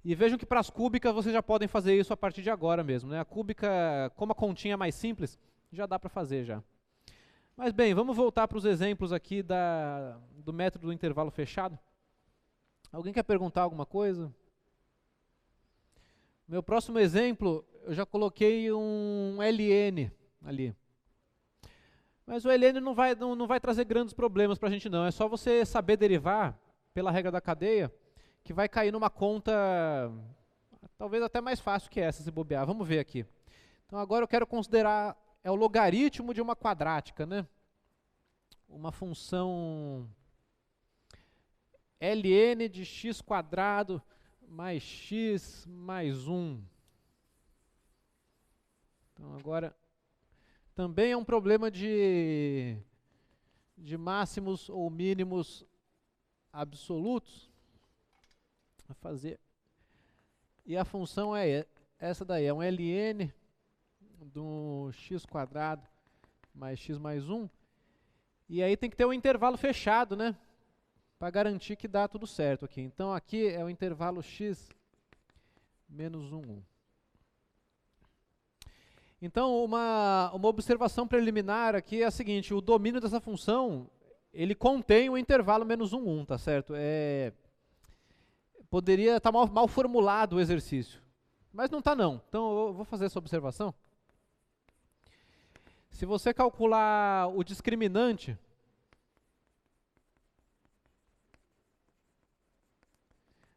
E vejam que para as cúbicas vocês já podem fazer isso a partir de agora mesmo, né? A cúbica, como a continha é mais simples, já dá para fazer já. Mas bem, vamos voltar para os exemplos aqui do método do intervalo fechado. Alguém quer perguntar alguma coisa? Meu próximo exemplo, eu já coloquei um ln ali. Mas o ln não vai trazer grandes problemas para a gente não. É só você saber derivar pela regra da cadeia, que vai cair numa conta talvez até mais fácil que essa, se bobear. Vamos ver aqui. Então agora eu quero considerar, é o logaritmo de uma quadrática, né? Uma função ln de x² mais x mais 1. Então agora também é um problema de máximos ou mínimos absolutos a fazer. E a função é essa daí, é um ln do x² mais x mais 1. E aí tem que ter um intervalo fechado, né? Para garantir que dá tudo certo aqui. Então aqui é o intervalo x menos 1. Então uma observação preliminar aqui é a seguinte: o domínio dessa função, ele contém o intervalo menos 1, tá certo? Poderia estar mal formulado o exercício, mas não está não. Então eu vou fazer essa observação. Se você calcular o discriminante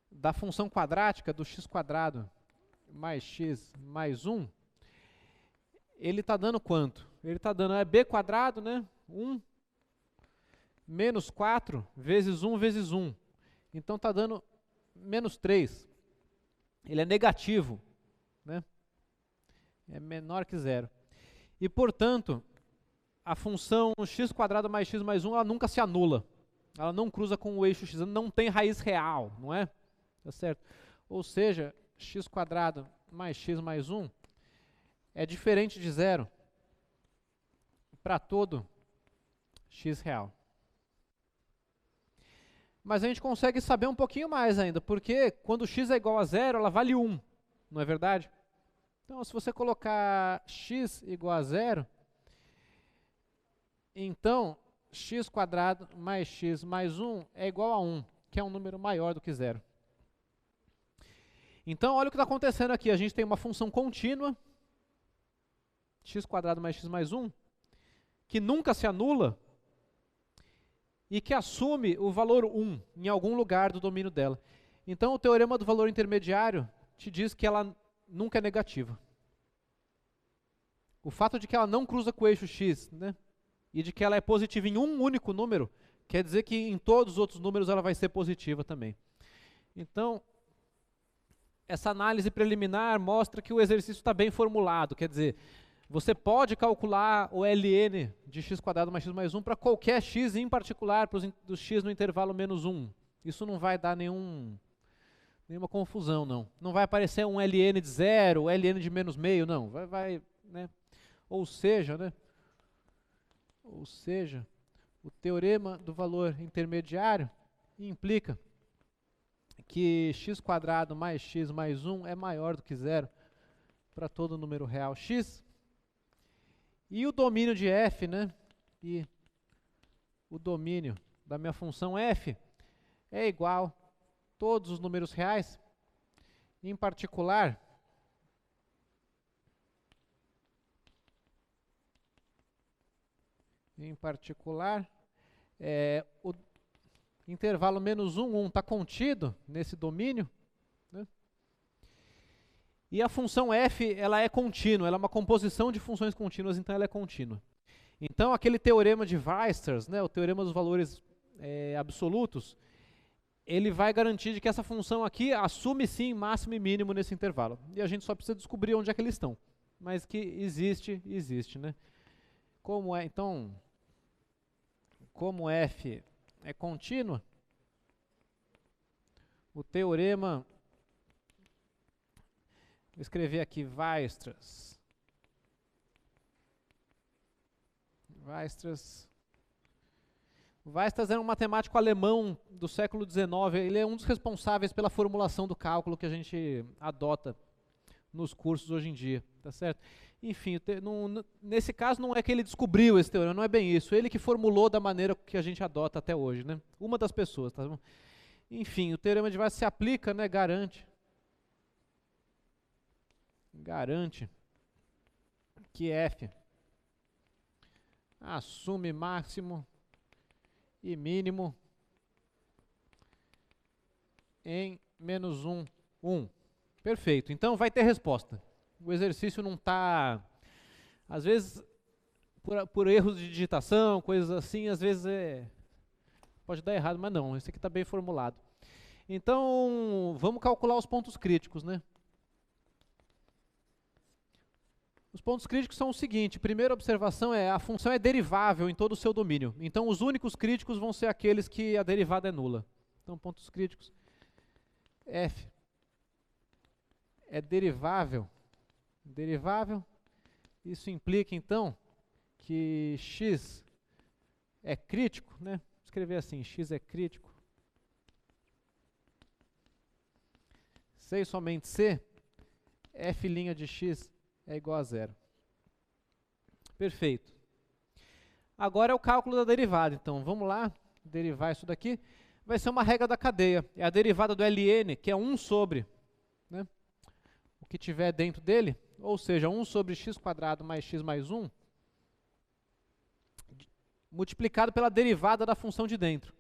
da função quadrática do x² mais x mais 1, ele está dando quanto? Ele está dando b², né? 1 menos 4 vezes 1 vezes 1. Então está dando menos 3. Ele é negativo, né? É menor que zero. E, portanto, a função x² mais x mais 1, ela nunca se anula. Ela não cruza com o eixo x, não tem raiz real, não é? Tá certo? Ou seja, x² mais x mais 1 é diferente de zero para todo x real. Mas a gente consegue saber um pouquinho mais ainda, porque quando x é igual a zero, ela vale 1, não é verdade? Então, se você colocar x igual a zero, então x² mais x mais 1 é igual a 1, que é um número maior do que zero. Então, olha o que está acontecendo aqui. A gente tem uma função contínua, x² mais x mais 1, que nunca se anula e que assume o valor 1 em algum lugar do domínio dela. Então, o teorema do valor intermediário te diz que ela nunca é negativa. O fato de que ela não cruza com o eixo x, né, e de que ela é positiva em um único número, quer dizer que em todos os outros números ela vai ser positiva também. Então, essa análise preliminar mostra que o exercício está bem formulado, quer dizer, você pode calcular o ln de x² mais x mais 1 para qualquer x, em particular para do x no intervalo menos 1. Isso não vai dar nenhuma confusão, não. Não vai aparecer um ln de 0, ln de menos meio, não. Né? Ou seja, o teorema do valor intermediário implica que x² mais x mais 1 é maior do que zero para todo número real x. E o domínio de f, né? E o domínio da minha função f é igual a todos os números reais, em particular, o intervalo menos 1, 1 está contido nesse domínio, né? E a função f, ela é contínua, ela é uma composição de funções contínuas, então ela é contínua. Então, aquele teorema de Weierstrass, né, o teorema dos valores absolutos, ele vai garantir de que essa função aqui assume sim máximo e mínimo nesse intervalo. E a gente só precisa descobrir onde é que eles estão. Mas que existe, existe, né? Como é, então, como f é contínua, o teorema, vou escrever aqui Weierstrass. Weierstrass era um matemático alemão do século XIX. Ele é um dos responsáveis pela formulação do cálculo que a gente adota nos cursos hoje em dia, tá certo? Enfim, nesse caso não é que ele descobriu esse teorema, não é bem isso. Ele que formulou da maneira que a gente adota até hoje, né? Uma das pessoas, tá bom? Enfim, o teorema de Weierstrass se aplica, né? Garante que f assume máximo e mínimo em menos 1, 1. Perfeito. Então vai ter resposta. O exercício não está... Às vezes, por erros de digitação, coisas assim, às vezes pode dar errado, mas não. Esse aqui está bem formulado. Então, vamos calcular os pontos críticos, né? Os pontos críticos são o seguinte: primeira observação a função é derivável em todo o seu domínio. Então, os únicos críticos vão ser aqueles que a derivada é nula. Então, pontos críticos, f é derivável. Isso implica, então, que x é crítico, né? Vou escrever assim, x é crítico. Se e somente se, f' de x é igual a zero. Perfeito. Agora é o cálculo da derivada. Então, vamos lá, derivar isso daqui. Vai ser uma regra da cadeia. É a derivada do ln, que é 1 sobre, né, o que tiver dentro dele, ou seja, 1 sobre x² mais x mais 1, multiplicado pela derivada da função de dentro.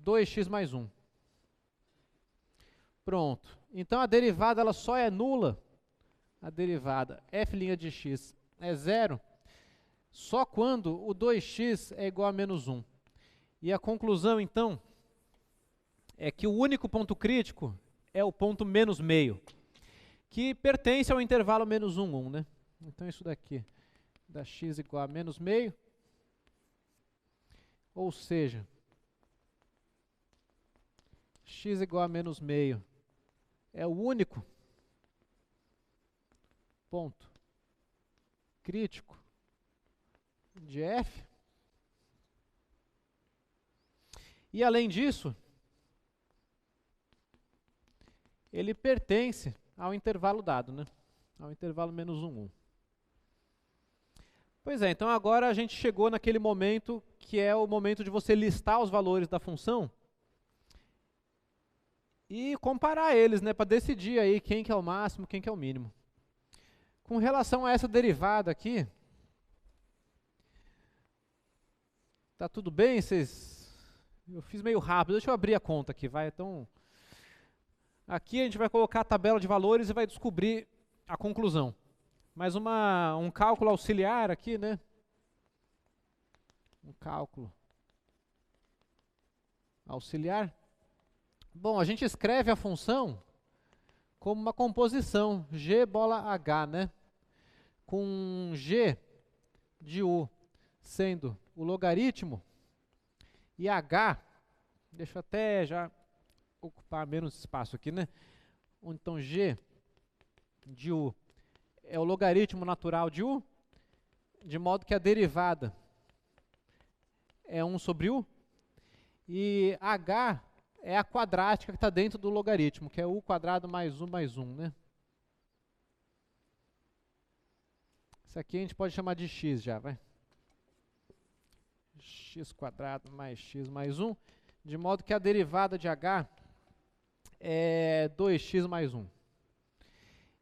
2x mais 1. Pronto. Então, a derivada ela só é nula, a derivada f' de x é zero, só quando o 2x é igual a menos 1. E a conclusão, então, é que o único ponto crítico é o ponto menos meio, que pertence ao intervalo menos 1, 1, né? Então, isso daqui dá x igual a menos meio, ou seja, x igual a menos meio é o único ponto crítico de f. E além disso, ele pertence ao intervalo dado, né? Ao intervalo menos 1, 1. Pois é, então agora a gente chegou naquele momento que é o momento de você listar os valores da função e comparar eles, né, para decidir aí quem que é o máximo, quem que é o mínimo. Com relação a essa derivada aqui, tá tudo bem? Eu fiz meio rápido, deixa eu abrir a conta aqui, vai. Então, aqui a gente vai colocar a tabela de valores e vai descobrir a conclusão. Mas um cálculo auxiliar aqui, né? Um cálculo auxiliar. Bom, a gente escreve a função como uma composição, g bola h, né? Com g de u sendo o logaritmo e h, deixa eu até já ocupar menos espaço aqui, né? Então g de u é o logaritmo natural de u, de modo que a derivada é 1 sobre u, e h é a quadrática que está dentro do logaritmo, que é u² mais 1, né? Isso aqui a gente pode chamar de x já, vai. x² mais x mais 1, de modo que a derivada de h é 2x mais 1.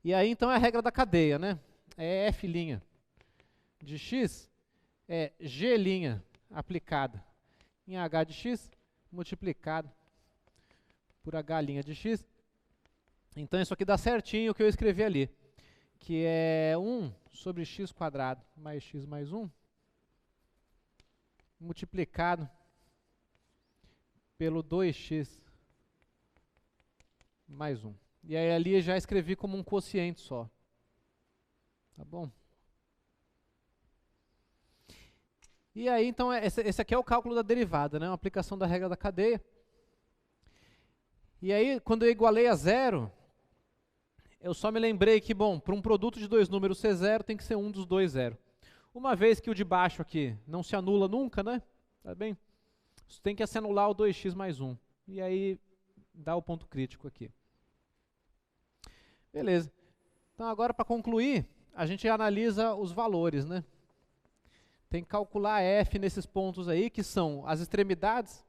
E aí, então, é a regra da cadeia, né? É f' de x, é g' aplicada em h de x, multiplicado por h' de x. Então, isso aqui dá certinho o que eu escrevi ali, que é 1 sobre x² mais x mais 1, multiplicado pelo 2x mais 1. E aí ali eu já escrevi como um quociente só. Tá bom? E aí, então, esse aqui é o cálculo da derivada, né? Uma aplicação da regra da cadeia. E aí, quando eu igualei a zero, eu só me lembrei que, bom, para um produto de dois números ser zero, tem que ser um dos dois zero. Uma vez que o de baixo aqui não se anula nunca, né? Tá bem? Tem que se anular o 2x mais 1. E aí, dá o ponto crítico aqui. Beleza. Então, agora, para concluir, a gente analisa os valores, né? Tem que calcular f nesses pontos aí, que são as extremidades.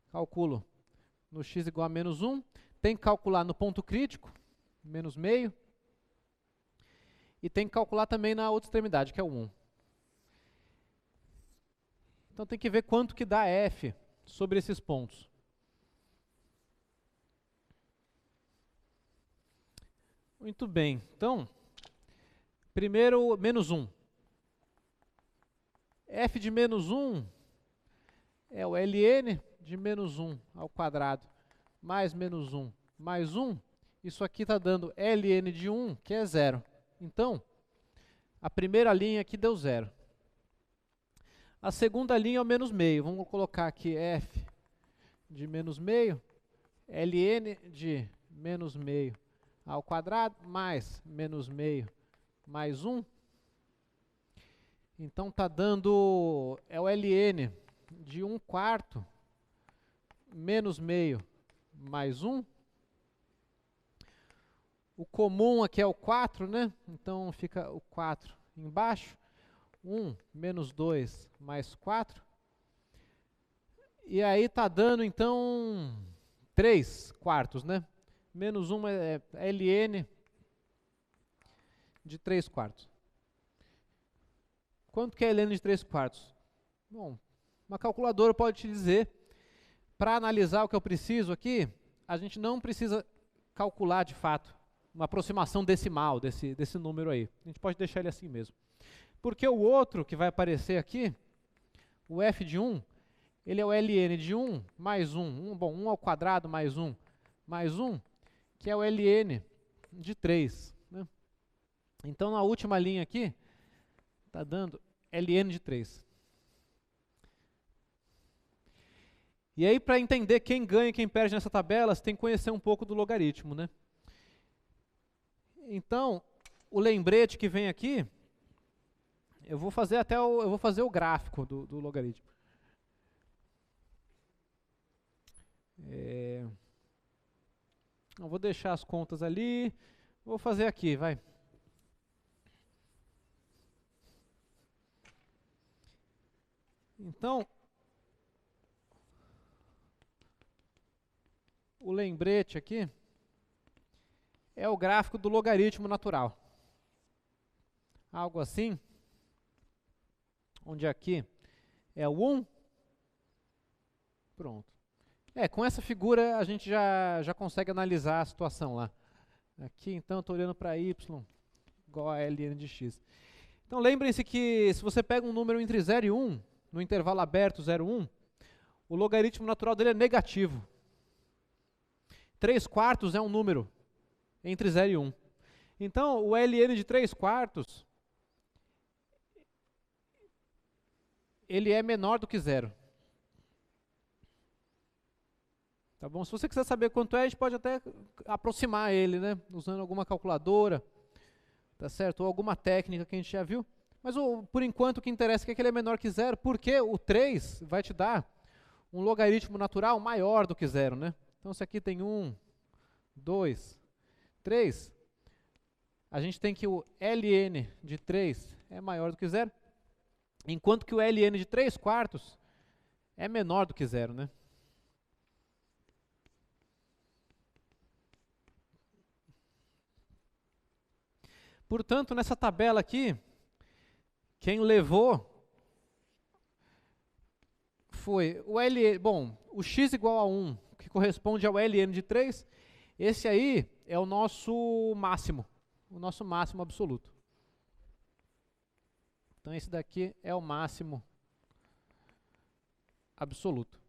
Calculo no x igual a menos 1. Tem que calcular no ponto crítico, menos meio. E tem que calcular também na outra extremidade, que é o 1. Então tem que ver quanto que dá f sobre esses pontos. Muito bem. Então, primeiro, menos 1. F de menos 1 é o ln de menos 1 ao quadrado mais menos 1 mais 1. Isso aqui está dando ln de 1, que é 0. Então, a primeira linha aqui deu 0. A segunda linha é o menos meio. Vamos colocar aqui f de menos meio, ln de menos meio ao quadrado mais menos meio mais 1. Então está dando, é o ln de 1/4 menos meio mais 1. O comum aqui é o 4, né? Então fica o 4 embaixo. 1 menos 2 mais 4. E aí está dando, então, 3/4, né? Menos 1 é ln de 3/4. Quanto que é ln de 3/4? Bom, uma calculadora pode te dizer, para analisar o que eu preciso aqui, a gente não precisa calcular de fato uma aproximação decimal desse número aí. A gente pode deixar ele assim mesmo. Porque o outro que vai aparecer aqui, o f de 1, ele é o ln de 1 mais 1. Bom, 1 ao quadrado mais 1 mais 1, que é o ln de 3. Né? Então, na última linha aqui, está dando ln de 3. E aí, para entender quem ganha e quem perde nessa tabela, você tem que conhecer um pouco do logaritmo, né? Então, o lembrete que vem aqui, eu vou fazer o gráfico do logaritmo. Eu vou deixar as contas ali, vou fazer aqui, vai. Então, o lembrete aqui é o gráfico do logaritmo natural. Algo assim, onde aqui é o 1. Pronto. Com essa figura a gente já consegue analisar a situação lá. Aqui, então, eu estou olhando para y igual a ln de x. Então, lembrem-se que se você pega um número entre 0 e 1, no intervalo aberto 0 e 1, o logaritmo natural dele é negativo. 3/4 é um número entre 0 e 1. Então, o ln de 3/4, ele é menor do que 0. Tá bom? Se você quiser saber quanto é, a gente pode até aproximar ele, né? Usando alguma calculadora, tá certo? Ou alguma técnica que a gente já viu. Mas por enquanto o que interessa é que ele é menor que 0, porque o 3 vai te dar um logaritmo natural maior do que 0, né? Então se aqui tem 1, 2, 3, a gente tem que o ln de 3 é maior do que 0, enquanto que o ln de 3/4 é menor do que 0, né? Portanto, nessa tabela aqui, quem levou foi o o x igual a 1, que corresponde ao ln de 3, esse aí é o nosso máximo absoluto. Então esse daqui é o máximo absoluto.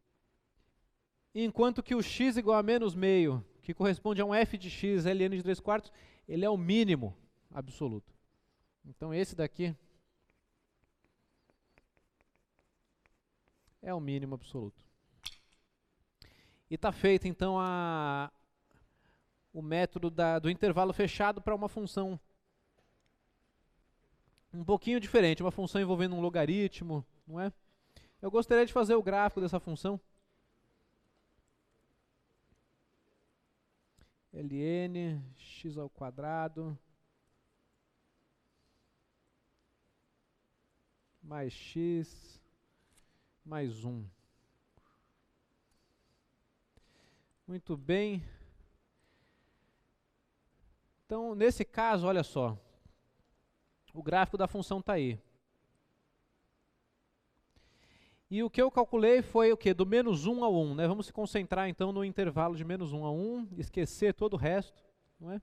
Enquanto que o x igual a menos meio, que corresponde a um f de x ln de 3/4, ele é o mínimo absoluto. Então esse daqui é o mínimo absoluto. E está feito então o método do intervalo fechado para uma função um pouquinho diferente, uma função envolvendo um logaritmo, não é? Eu gostaria de fazer o gráfico dessa função. ln x ao quadrado mais x mais 1. Muito bem. Então, nesse caso, olha só. O gráfico da função está aí. E o que eu calculei foi o quê? Do menos 1 ao 1. Né? Vamos se concentrar então no intervalo de menos 1 a 1, esquecer todo o resto. Não é?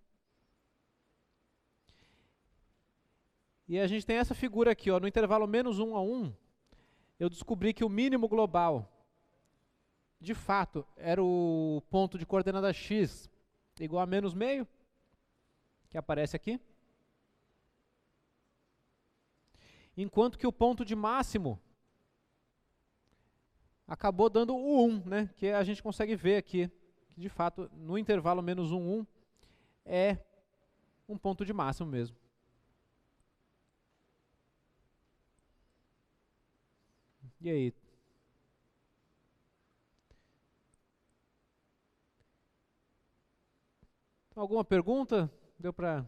E a gente tem essa figura aqui, ó, no intervalo menos 1 a 1, eu descobri que o mínimo global, de fato, era o ponto de coordenada x igual a menos meio, que aparece aqui. Enquanto que o ponto de máximo acabou dando o 1, né? Que a gente consegue ver aqui, que de fato, no intervalo menos 1, 1, é um ponto de máximo mesmo. E aí? Alguma pergunta? Deu para...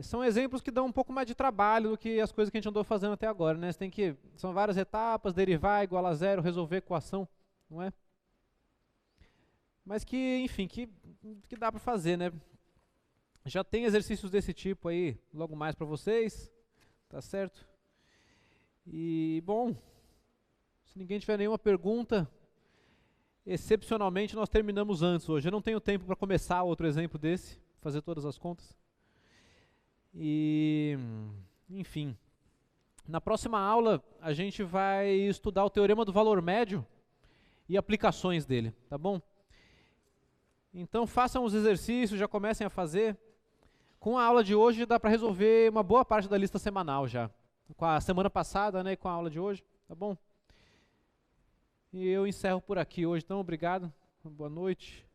são exemplos que dão um pouco mais de trabalho do que as coisas que a gente andou fazendo até agora, né? Você tem que, são várias etapas, derivar igual a zero, resolver equação, não é? Mas que, enfim, que dá para fazer, né? Já tem exercícios desse tipo aí, logo mais para vocês, tá certo? E, bom, se ninguém tiver nenhuma pergunta, excepcionalmente nós terminamos antes hoje. Eu não tenho tempo para começar outro exemplo desse, fazer todas as contas. E, enfim, na próxima aula a gente vai estudar o teorema do valor médio e aplicações dele, tá bom? Então façam os exercícios, já comecem a fazer. Com a aula de hoje dá para resolver uma boa parte da lista semanal já. Com a semana passada, né, e com a aula de hoje, tá bom? E eu encerro por aqui hoje, então obrigado, boa noite.